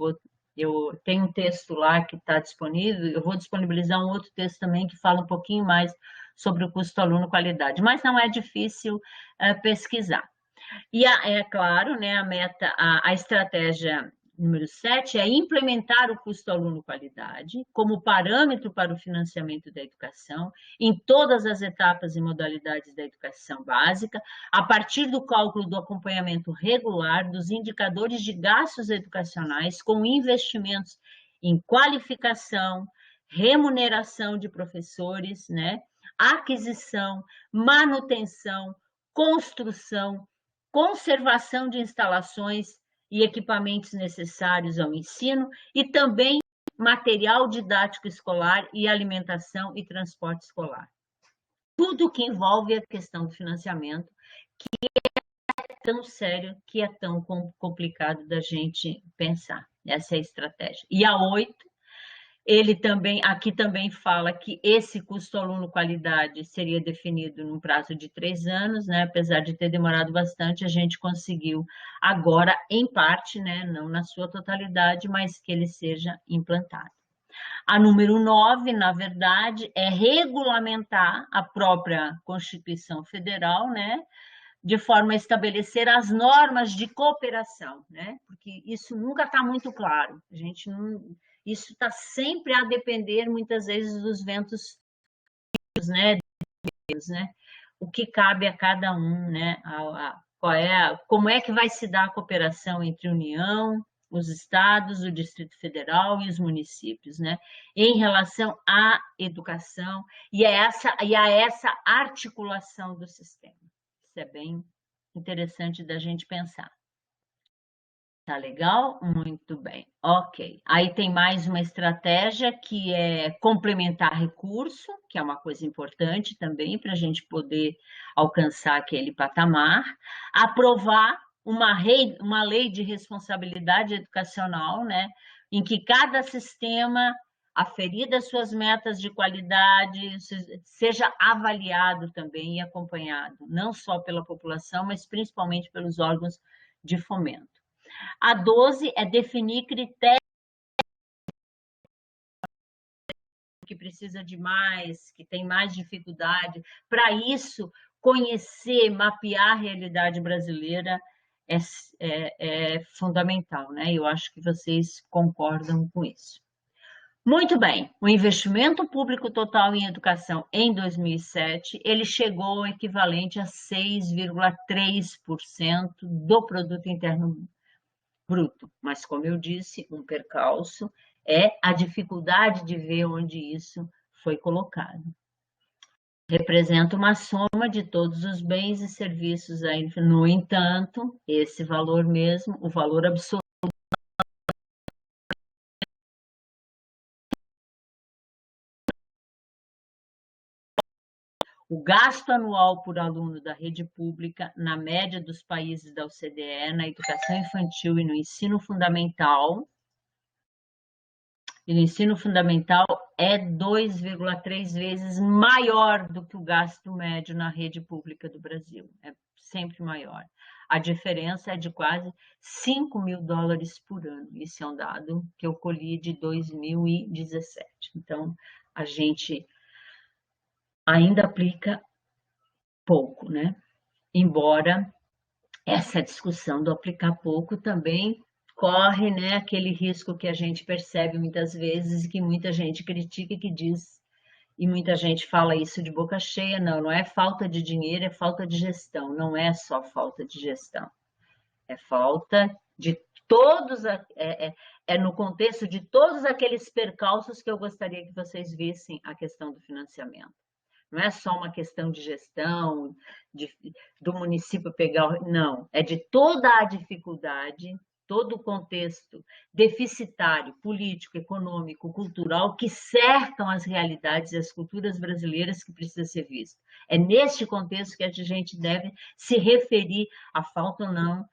[SPEAKER 1] Eu tenho um texto lá que está disponível, eu vou disponibilizar um outro texto também que fala um pouquinho mais sobre o custo aluno qualidade, mas não é difícil pesquisar. E é claro, né, a estratégia número 7 é implementar o custo aluno qualidade como parâmetro para o financiamento da educação em todas as etapas e modalidades da educação básica, a partir do cálculo do acompanhamento regular dos indicadores de gastos educacionais com investimentos em qualificação, remuneração de professores, né, aquisição, manutenção, construção, conservação de instalações e equipamentos necessários ao ensino e também material didático escolar e alimentação e transporte escolar. Tudo que envolve a questão do financiamento, que é tão sério, que é tão complicado da gente pensar. Essa é a estratégia. E a 8, aqui também fala que esse custo aluno qualidade seria definido num prazo de 3 anos, né? Apesar de ter demorado bastante, a gente conseguiu agora, em parte, né? Não na sua totalidade, mas que ele seja implantado. A número 9, na verdade, é regulamentar a própria Constituição Federal, né? De forma a estabelecer as normas de cooperação, né? Porque isso nunca está muito claro. A gente não... Isso está sempre a depender, muitas vezes, dos ventos, né? O que cabe a cada um, né? Como é que vai se dar a cooperação entre a União, os estados, o Distrito Federal e os municípios, né? Em relação à educação e a essa articulação do sistema. Isso é bem interessante da gente pensar. Tá legal? Muito bem. Ok. Aí tem mais uma estratégia que é complementar recurso, que é uma coisa importante também para a gente poder alcançar aquele patamar. Aprovar uma lei de responsabilidade educacional, né? Em que cada sistema, aferido as suas metas de qualidade, seja avaliado também e acompanhado, não só pela população, mas principalmente pelos órgãos de fomento. A 12 é definir critérios que precisa de mais, que tem mais dificuldade. Para isso, conhecer, mapear a realidade brasileira é fundamental, né? Eu acho que vocês concordam com isso. Muito bem, o investimento público total em educação em 2007, ele chegou ao equivalente a 6,3% do produto interno bruto, mas como eu disse, um percalço é a dificuldade de ver onde isso foi colocado. Representa uma soma de todos os bens e serviços aí, no entanto, esse valor mesmo, o valor absoluto o gasto anual por aluno da rede pública, na média dos países da OCDE, na educação infantil e no ensino fundamental, é 2,3 vezes maior do que o gasto médio na rede pública do Brasil. É sempre maior. A diferença é de quase 5 mil dólares por ano. Esse é um dado que eu colhi de 2017. Então, a gente ainda aplica pouco, né? Embora essa discussão do aplicar pouco também corre, né, aquele risco que a gente percebe muitas vezes e que muita gente critica e que diz, e muita gente fala isso de boca cheia, não é falta de dinheiro, é falta de gestão, não é só falta de gestão, é falta de todos, é no contexto de todos aqueles percalços que eu gostaria que vocês vissem a questão do financiamento. Não é só uma questão de gestão, do município pegar. Não, é de toda a dificuldade, todo o contexto deficitário, político, econômico, cultural, que cercam as realidades e as culturas brasileiras que precisa ser visto. É neste contexto que a gente deve se referir à falta ou não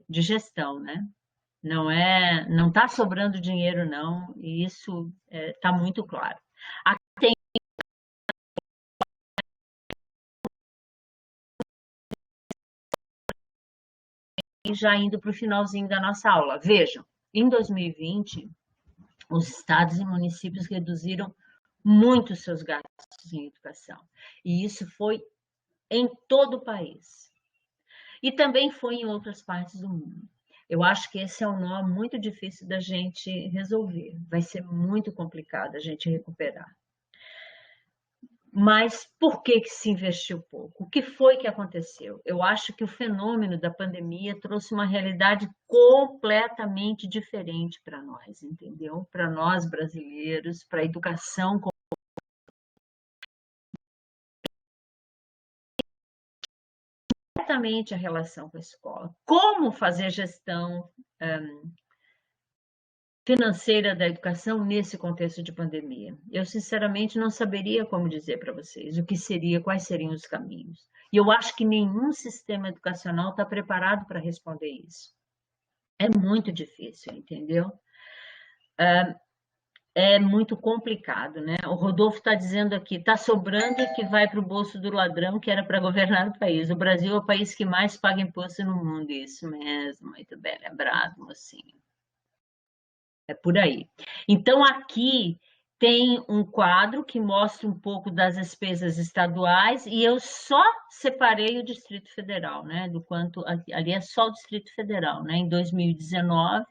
[SPEAKER 1] de gestão, né? Não está sobrando dinheiro, não, e isso está muito claro. Já indo para o finalzinho da nossa aula. Vejam, em 2020, os estados e municípios reduziram muito seus gastos em educação. E isso foi em todo o país. E também foi em outras partes do mundo. Eu acho que esse é um nó muito difícil da gente resolver. Vai ser muito complicado a gente recuperar. Mas por que se investiu pouco? O que foi que aconteceu? Eu acho que o fenômeno da pandemia trouxe uma realidade completamente diferente para nós, entendeu? Para nós brasileiros, para a educação completamente a relação com a escola. Como fazer gestão financeira da educação nesse contexto de pandemia? Eu, sinceramente, não saberia como dizer para vocês o que seria, quais seriam os caminhos. E eu acho que nenhum sistema educacional está preparado para responder isso. É muito difícil, entendeu? É muito complicado, né? O Rodolfo está dizendo aqui, está sobrando que vai para o bolso do ladrão que era para governar o país. O Brasil é o país que mais paga imposto no mundo. Isso mesmo, muito bem lembrado, mocinho. É por aí. Então, aqui tem um quadro que mostra um pouco das despesas estaduais e eu só separei o Distrito Federal, né? Do quanto ali é só o Distrito Federal, né? Em 2019,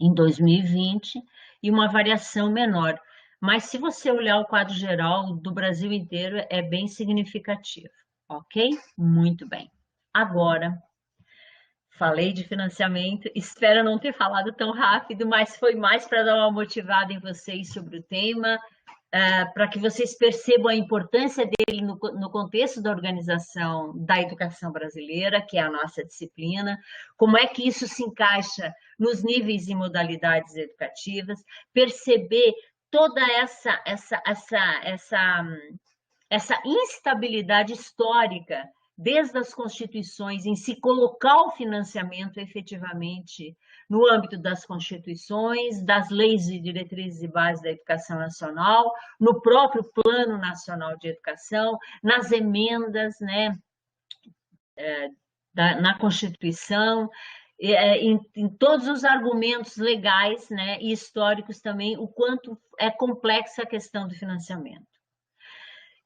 [SPEAKER 1] em 2020 e uma variação menor. Mas se você olhar o quadro geral do Brasil inteiro, é bem significativo, ok? Muito bem. Agora, falei de financiamento, espero não ter falado tão rápido, mas foi mais para dar uma motivada em vocês sobre o tema. para que vocês percebam a importância dele no contexto da organização da educação brasileira, que é a nossa disciplina, como é que isso se encaixa nos níveis e modalidades educativas, perceber toda essa instabilidade histórica desde as constituições, em se colocar o financiamento efetivamente no âmbito das constituições, das leis de diretrizes e bases da educação nacional, no próprio Plano Nacional de Educação, nas emendas, né, na Constituição, em todos os argumentos legais, né, e históricos também, o quanto é complexa a questão do financiamento.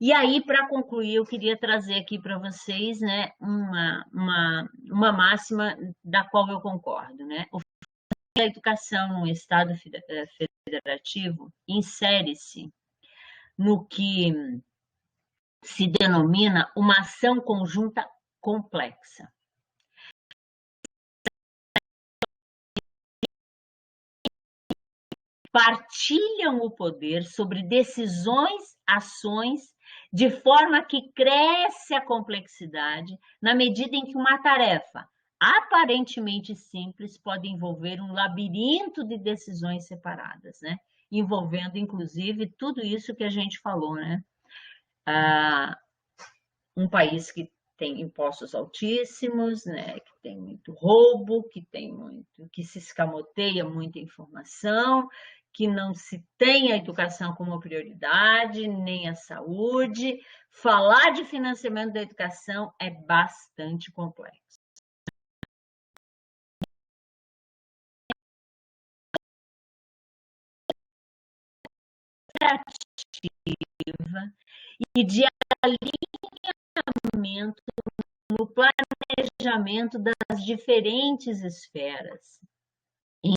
[SPEAKER 1] E aí, para concluir, eu queria trazer aqui para vocês, né, uma máxima da qual eu concordo, né? A educação num Estado federativo insere-se no que se denomina uma ação conjunta complexa. Partilham o poder sobre decisões, ações, de forma que cresce a complexidade na medida em que uma tarefa aparentemente simples pode envolver um labirinto de decisões separadas, né? Envolvendo, inclusive, tudo isso que a gente falou, né? Um país que tem impostos altíssimos, né? Que tem muito roubo, que se escamoteia muita informação, que não se tem a educação como prioridade, nem a saúde. Falar de financiamento da educação é bastante complexo. E de alinhamento no planejamento das diferentes esferas.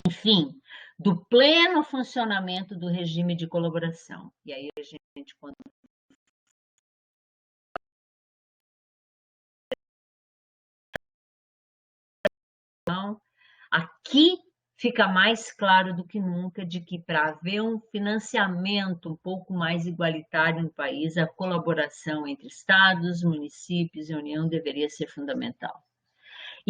[SPEAKER 1] Enfim, do pleno funcionamento do regime de colaboração. E aí a gente, quando aqui fica mais claro do que nunca de que para haver um financiamento um pouco mais igualitário no país, a colaboração entre estados, municípios e União deveria ser fundamental.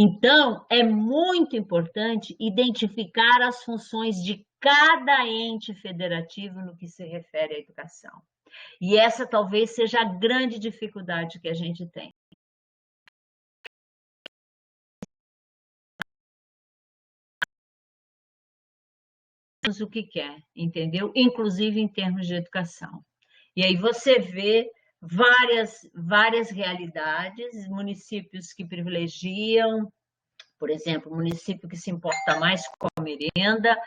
[SPEAKER 1] Então, é muito importante identificar as funções de cada ente federativo no que se refere à educação. E essa talvez seja a grande dificuldade que a gente tem. O que quer, entendeu? Inclusive em termos de educação. E aí você vê várias realidades, municípios que privilegiam, por exemplo, município que se importa mais com a merenda,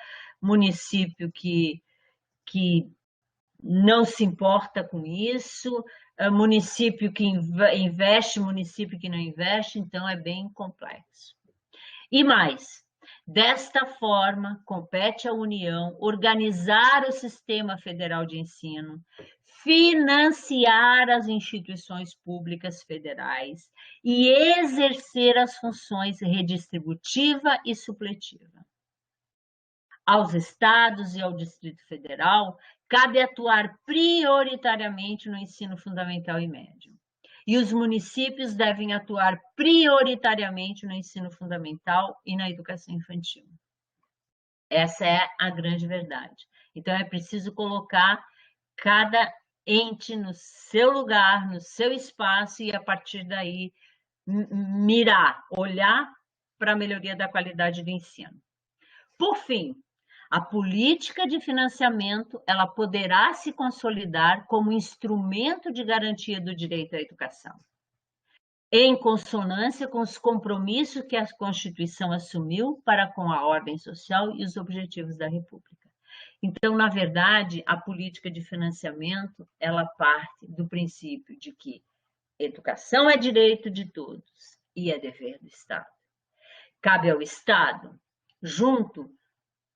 [SPEAKER 1] município que não se importa com isso, município que investe, município que não investe, então é bem complexo. E mais, desta forma, compete à União organizar o sistema federal de ensino, financiar as instituições públicas federais e exercer as funções redistributiva e supletiva. Aos estados e ao Distrito Federal, cabe atuar prioritariamente no ensino fundamental e médio. E os municípios devem atuar prioritariamente no ensino fundamental e na educação infantil. Essa é a grande verdade. Então, é preciso colocar cada ente no seu lugar, no seu espaço, e a partir daí mirar, olhar para a melhoria da qualidade do ensino. Por fim, a política de financiamento, ela poderá se consolidar como instrumento de garantia do direito à educação, em consonância com os compromissos que a Constituição assumiu para com a ordem social e os objetivos da República. Então, na verdade, a política de financiamento, ela parte do princípio de que educação é direito de todos e é dever do Estado. Cabe ao Estado, junto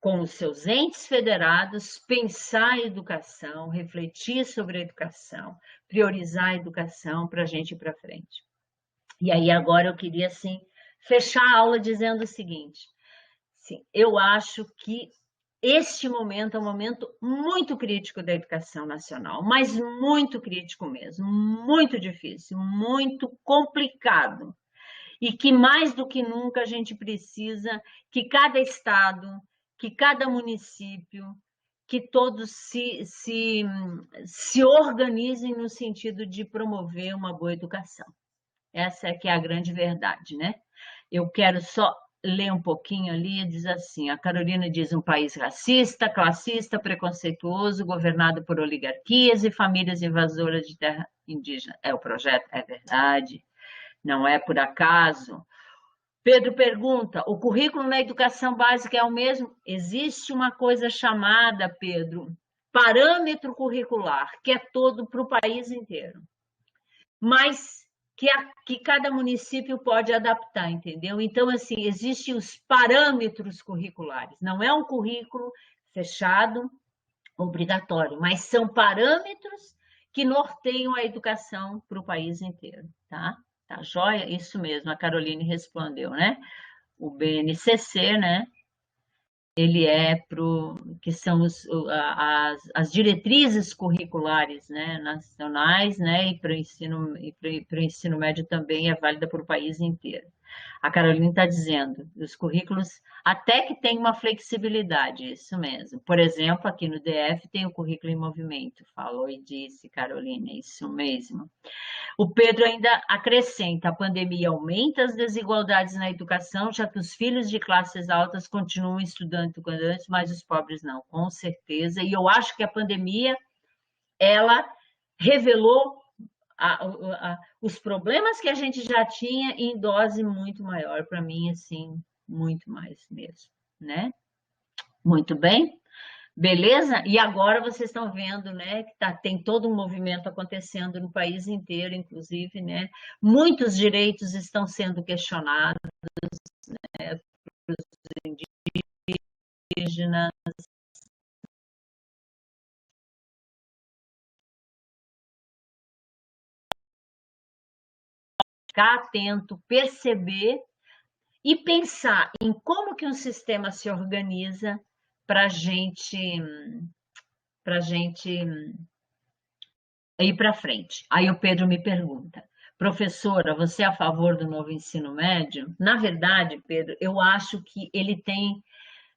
[SPEAKER 1] com os seus entes federados, pensar a educação, refletir sobre a educação, priorizar a educação para a gente ir para frente. E aí agora eu queria, assim, fechar a aula dizendo o seguinte, sim, eu acho que este momento é um momento muito crítico da educação nacional, mas muito crítico mesmo, muito difícil, muito complicado. E que mais do que nunca a gente precisa que cada estado, que cada município, que todos se organizem no sentido de promover uma boa educação. Essa é que é a grande verdade, né? Eu quero só ler um pouquinho ali, diz assim, a Carolina diz um país racista, classista, preconceituoso, governado por oligarquias e famílias invasoras de terra indígena. É o projeto? É verdade, não é por acaso. Pedro pergunta, o currículo na educação básica é o mesmo? Existe uma coisa chamada, Pedro, parâmetro curricular, que é todo para o país inteiro, mas que cada município pode adaptar, entendeu? Então, assim, existem os parâmetros curriculares, não é um currículo fechado, obrigatório, mas são parâmetros que norteiam a educação para o país inteiro, tá? Tá joia? Isso mesmo, a Caroline respondeu, né? O BNCC, né? Ele é para que são as diretrizes curriculares, né, nacionais, né, e para o ensino médio também é válida para o país inteiro. A Carolina está dizendo, os currículos até que tem uma flexibilidade, isso mesmo. Por exemplo, aqui no DF tem o currículo em movimento, falou e disse, Carolina, isso mesmo. O Pedro ainda acrescenta: a pandemia aumenta as desigualdades na educação, já que os filhos de classes altas continuam estudando quando antes, mas os pobres não, com certeza. E eu acho que a pandemia, ela revelou os problemas que a gente já tinha em dose muito maior, para mim, assim, muito mais mesmo, né? Muito bem. Beleza? E agora vocês estão vendo, né, que tem todo um movimento acontecendo no país inteiro, inclusive, né? Muitos direitos estão sendo questionados, né, para os indígenas. Ficar atento, perceber e pensar em como que um sistema se organiza para gente ir para frente. Aí o Pedro me pergunta, professora, você é a favor do novo ensino médio? Na verdade, Pedro, eu acho que ele tem.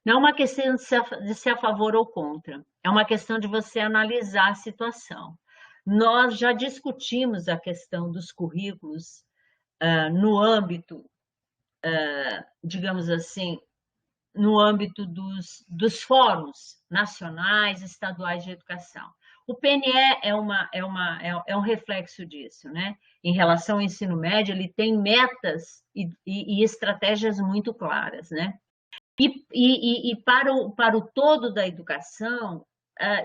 [SPEAKER 1] Não é uma questão de ser a favor ou contra, é uma questão de você analisar a situação. Nós já discutimos a questão dos currículos no âmbito, digamos assim, no âmbito dos fóruns nacionais, estaduais de educação. O PNE é um reflexo disso, né? Em relação ao ensino médio, ele tem metas e estratégias muito claras, né? E para o todo da educação,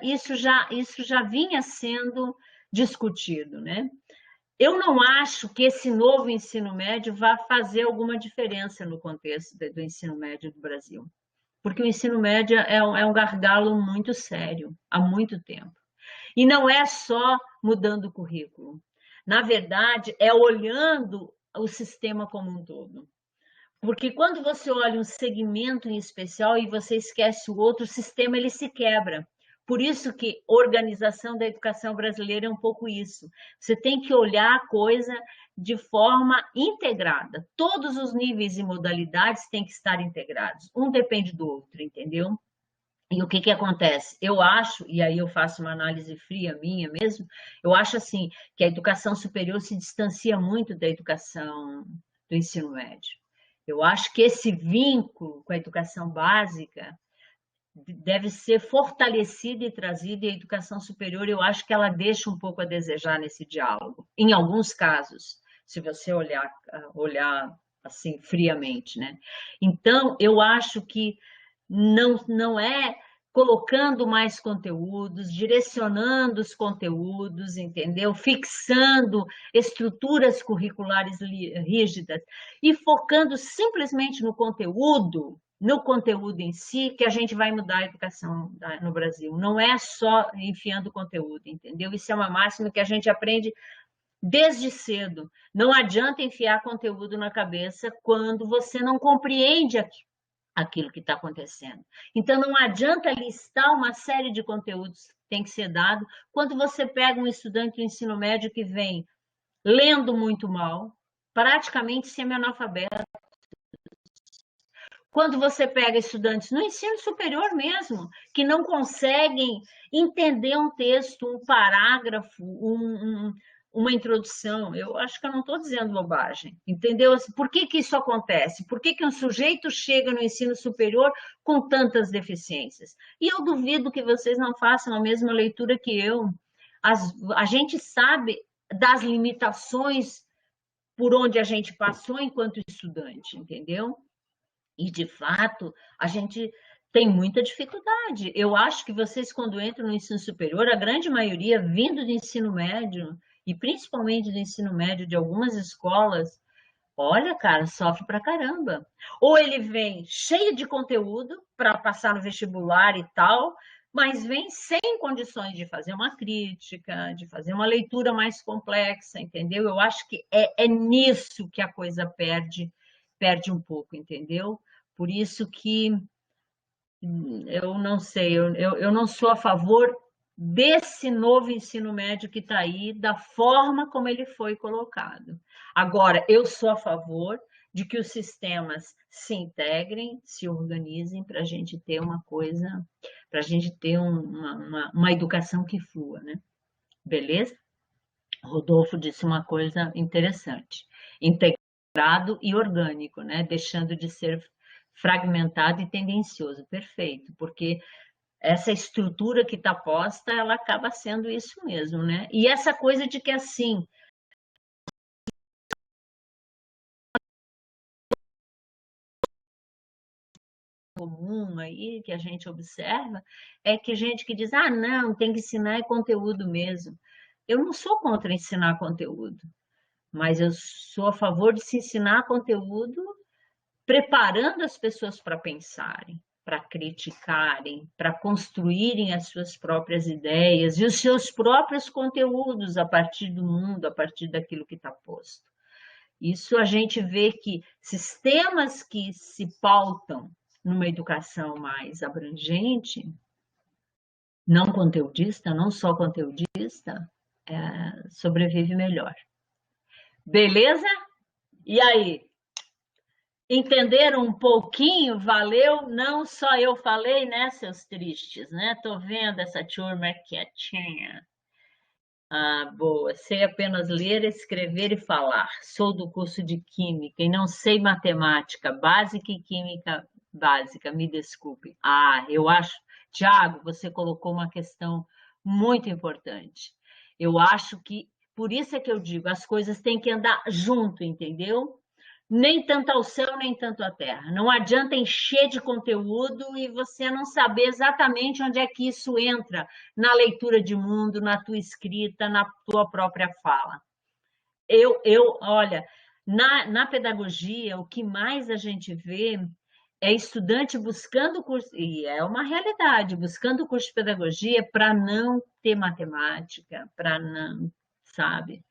[SPEAKER 1] isso já vinha sendo discutido, né? Eu não acho que esse novo ensino médio vá fazer alguma diferença no contexto do ensino médio do Brasil, porque o ensino médio é um gargalo muito sério, há muito tempo. E não é só mudando o currículo. Na verdade, é olhando o sistema como um todo. Porque quando você olha um segmento em especial e você esquece o outro, o sistema ele se quebra. Por isso que organização da educação brasileira é um pouco isso. Você tem que olhar a coisa de forma integrada. Todos os níveis e modalidades têm que estar integrados. Um depende do outro, entendeu? E o que que acontece? Eu acho, e aí eu faço uma análise fria minha mesmo, eu acho assim que a educação superior se distancia muito da educação do ensino médio. Eu acho que esse vínculo com a educação básica deve ser fortalecido e trazido, e a educação superior, eu acho que ela deixa um pouco a desejar nesse diálogo, em alguns casos, se você olhar assim friamente, né? Então, eu acho que não é colocando mais conteúdos, direcionando os conteúdos, entendeu? Fixando estruturas curriculares rígidas e focando simplesmente no conteúdo em si, que a gente vai mudar a educação no Brasil. Não é só enfiando conteúdo, entendeu? Isso é uma máxima que a gente aprende desde cedo. Não adianta enfiar conteúdo na cabeça quando você não compreende aquilo que está acontecendo. Então, não adianta listar uma série de conteúdos que tem que ser dado quando você pega um estudante do ensino médio que vem lendo muito mal, praticamente semi-analfabeto. Quando você pega estudantes no ensino superior mesmo, que não conseguem entender um texto, um parágrafo, uma introdução, eu acho que eu não estou dizendo bobagem, entendeu? Por que que isso acontece? Por que que um sujeito chega no ensino superior com tantas deficiências? E eu duvido que vocês não façam a mesma leitura que eu. A gente sabe das limitações por onde a gente passou enquanto estudante, entendeu? E, de fato, a gente tem muita dificuldade. Eu acho que vocês, quando entram no ensino superior, a grande maioria vindo do ensino médio, e principalmente do ensino médio de algumas escolas, olha, cara, sofre pra caramba. Ou ele vem cheio de conteúdo para passar no vestibular e tal, mas vem sem condições de fazer uma crítica, de fazer uma leitura mais complexa, entendeu? Eu acho que é nisso que a coisa perde um pouco, entendeu? Por isso que eu não sei, eu não sou a favor desse novo ensino médio que está aí, da forma como ele foi colocado. Agora, eu sou a favor de que os sistemas se integrem, se organizem para a gente ter uma coisa, para a gente ter uma educação que flua, né? Beleza? Rodolfo disse uma coisa interessante: integrado e orgânico, né? Deixando de ser fragmentado e tendencioso. Perfeito, porque essa estrutura que está posta, ela acaba sendo isso mesmo, né? E essa coisa de que assim, comum aí que a gente observa é que gente que diz: "Ah, não, tem que ensinar é conteúdo mesmo". Eu não sou contra ensinar conteúdo, mas eu sou a favor de se ensinar conteúdo preparando as pessoas para pensarem, para criticarem, para construírem as suas próprias ideias e os seus próprios conteúdos a partir do mundo, a partir daquilo que está posto. Isso a gente vê que sistemas que se pautam numa educação mais abrangente, não conteudista, não só conteudista, sobrevive melhor. Beleza? E aí? Entenderam um pouquinho? Valeu? Não só eu falei, né, seus tristes, né? Tô vendo essa turma quietinha. Ah, boa. Sei apenas ler, escrever e falar. Sou do curso de Química e não sei matemática básica e química básica. Me desculpe. Ah, eu acho, Tiago, você colocou uma questão muito importante. Eu acho que, por isso é que eu digo, as coisas têm que andar junto, entendeu? Nem tanto ao céu, nem tanto à terra. Não adianta encher de conteúdo e você não saber exatamente onde é que isso entra na leitura de mundo, na tua escrita, na tua própria fala. Olha, na pedagogia, o que mais a gente vê é estudante buscando curso, e é uma realidade, buscando curso de pedagogia para não ter matemática, para não, sabe?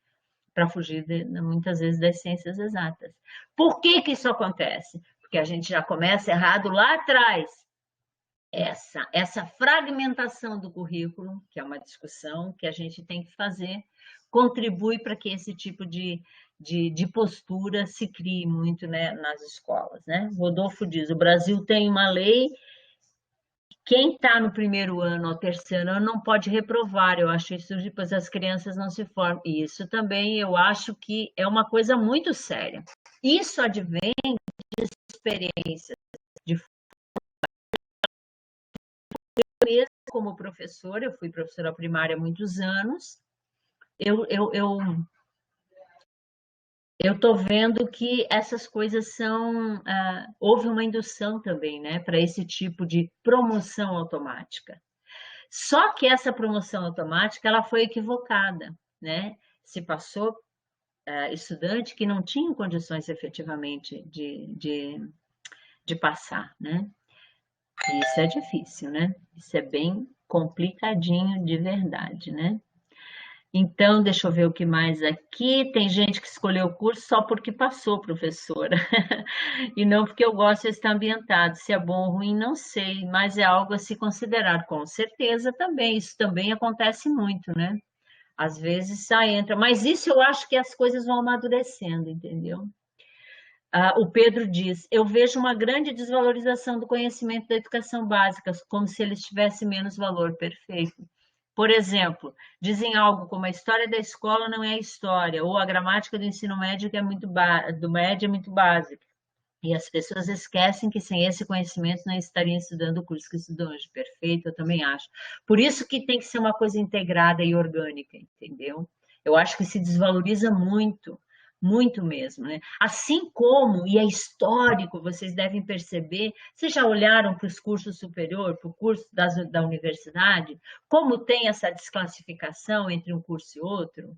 [SPEAKER 1] Para fugir muitas vezes das ciências exatas. Por que que isso acontece? Porque a gente já começa errado lá atrás. Essa fragmentação do currículo, que é uma discussão que a gente tem que fazer, contribui para que esse tipo de postura se crie muito, né, nas escolas, né? Rodolfo diz: o Brasil tem uma lei, quem está no primeiro ano ou terceiro ano não pode reprovar. Eu acho isso, depois as crianças não se formam. E isso também eu acho que é uma coisa muito séria. Isso advém de experiências de mesmo como professora, eu fui professora primária há muitos anos. Eu estou vendo que essas coisas são. Houve uma indução também, né, para esse tipo de promoção automática. Só que essa promoção automática ela foi equivocada, né? Se passou estudante que não tinha condições efetivamente de passar, né? E isso é difícil, né? Isso é bem complicadinho de verdade, né? Então, deixa eu ver o que mais aqui. Tem gente que escolheu o curso só porque passou, professora. E não porque eu gosto de estar ambientado. Se é bom ou ruim, não sei, mas é algo a se considerar, com certeza também. Isso também acontece muito, né? Às vezes só entra, mas isso eu acho que as coisas vão amadurecendo, entendeu? O Pedro diz: eu vejo uma grande desvalorização do conhecimento da educação básica, como se ele tivesse menos valor. Perfeito. Por exemplo, dizem algo como a história da escola não é a história, ou a gramática do ensino médio que é do médio é muito básica. E as pessoas esquecem que sem esse conhecimento não estariam estudando o curso que estudam hoje. Perfeito, eu também acho. Por isso que tem que ser uma coisa integrada e orgânica, entendeu? Eu acho que se desvaloriza muito, muito mesmo, né? Assim como, e é histórico, vocês devem perceber, vocês já olharam para os cursos superiores, para o curso da universidade, como tem essa desclassificação entre um curso e outro?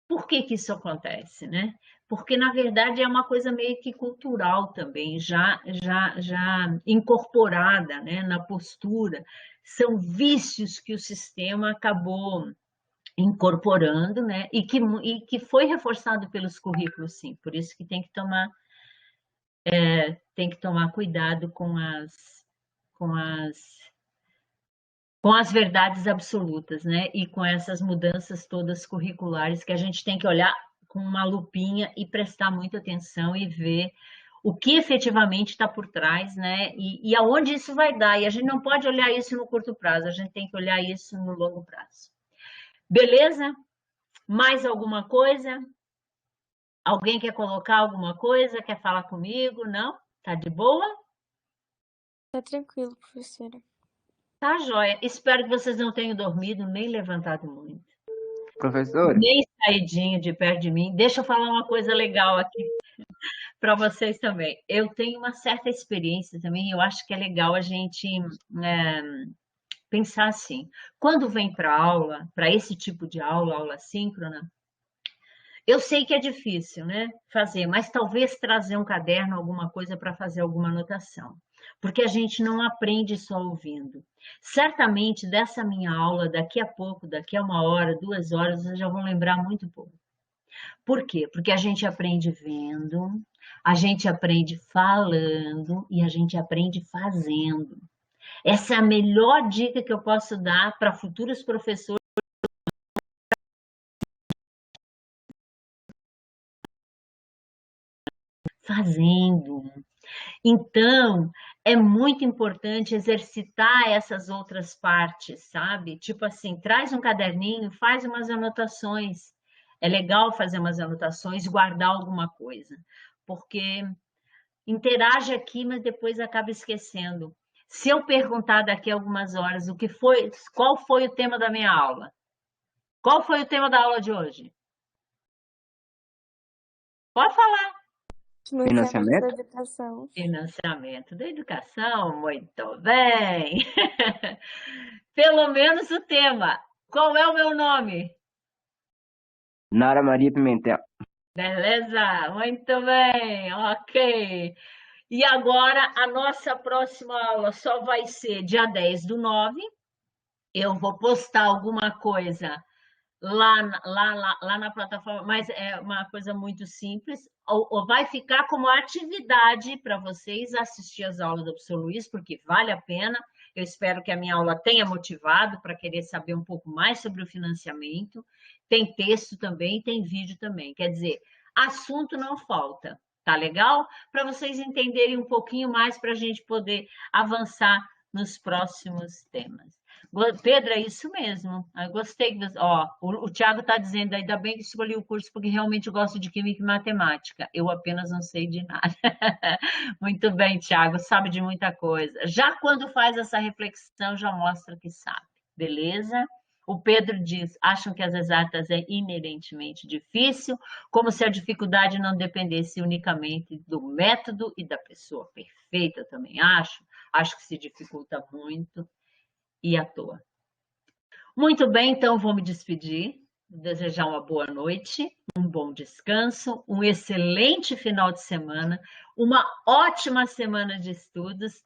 [SPEAKER 1] Por que que isso acontece, né? Porque, na verdade, é uma coisa meio que cultural também, já incorporada, né, na postura. São vícios que o sistema acabou incorporando, né, e que foi reforçado pelos currículos, sim. Por isso que tem que tomar cuidado com as, com as verdades absolutas, né? E com essas mudanças todas curriculares que a gente tem que olhar com uma lupinha e prestar muita atenção e ver o que efetivamente está por trás, né? E aonde isso vai dar. E a gente não pode olhar isso no curto prazo, a gente tem que olhar isso no longo prazo. Beleza? Mais alguma coisa? Alguém quer colocar alguma coisa? Quer falar comigo? Não? Tá de boa?
[SPEAKER 2] Tá tranquilo, professora.
[SPEAKER 1] Tá joia. Espero que vocês não tenham dormido nem levantado muito.
[SPEAKER 3] Professor,
[SPEAKER 1] Nem saidinho de perto de mim. Deixa eu falar uma coisa legal aqui para vocês também. Eu tenho uma certa experiência também, eu acho que é legal a gente é, pensar assim. Quando vem para aula, para esse tipo de aula, aula síncrona, eu sei que é difícil, né, fazer, mas talvez trazer um caderno, alguma coisa para fazer alguma anotação, porque a gente não aprende só ouvindo. Certamente dessa minha aula, daqui a pouco, daqui a 1 hora, 2 horas, vocês já vão lembrar muito pouco. Por quê? Porque a gente aprende vendo, a gente aprende falando e a gente aprende fazendo. Essa é a melhor dica que eu posso dar para futuros professores fazendo. Então, é muito importante exercitar essas outras partes, sabe? Tipo assim, traz um caderninho, faz umas anotações. É legal fazer umas anotações, guardar alguma coisa, porque interage aqui, mas depois acaba esquecendo. Se eu perguntar daqui a algumas horas qual foi o tema da minha aula? Qual foi o tema da aula de hoje? Pode falar.
[SPEAKER 2] Financiamento da
[SPEAKER 3] financiamento?
[SPEAKER 2] educação.
[SPEAKER 1] Financiamento da educação, muito bem. Pelo menos o tema. Qual é o meu nome?
[SPEAKER 3] Nara Maria Pimentel.
[SPEAKER 1] Beleza, muito bem, ok. E agora a nossa próxima aula só vai ser dia 10/9. Eu vou postar alguma coisa lá na plataforma, mas é uma coisa muito simples. Ou vai ficar como atividade para vocês assistir as aulas do professor Luiz, porque vale a pena. Eu espero que a minha aula tenha motivado para querer saber um pouco mais sobre o financiamento. Tem texto também, tem vídeo também. Quer dizer, assunto não falta. Tá legal? Para vocês entenderem um pouquinho mais, para a gente poder avançar nos próximos temas. Pedro, é isso mesmo. Eu gostei. Ó, o Tiago está dizendo, ainda bem que escolhi o curso porque realmente gosto de química e matemática. Eu apenas não sei de nada. Muito bem, Tiago, sabe de muita coisa. Já quando faz essa reflexão, já mostra que sabe. Beleza? O Pedro diz: acham que as exatas é inerentemente difícil, como se a dificuldade não dependesse unicamente do método e da pessoa. Perfeita, eu também acho. Acho que se dificulta muito e à toa. Muito bem, então vou me despedir, desejar uma boa noite, um bom descanso, um excelente final de semana, uma ótima semana de estudos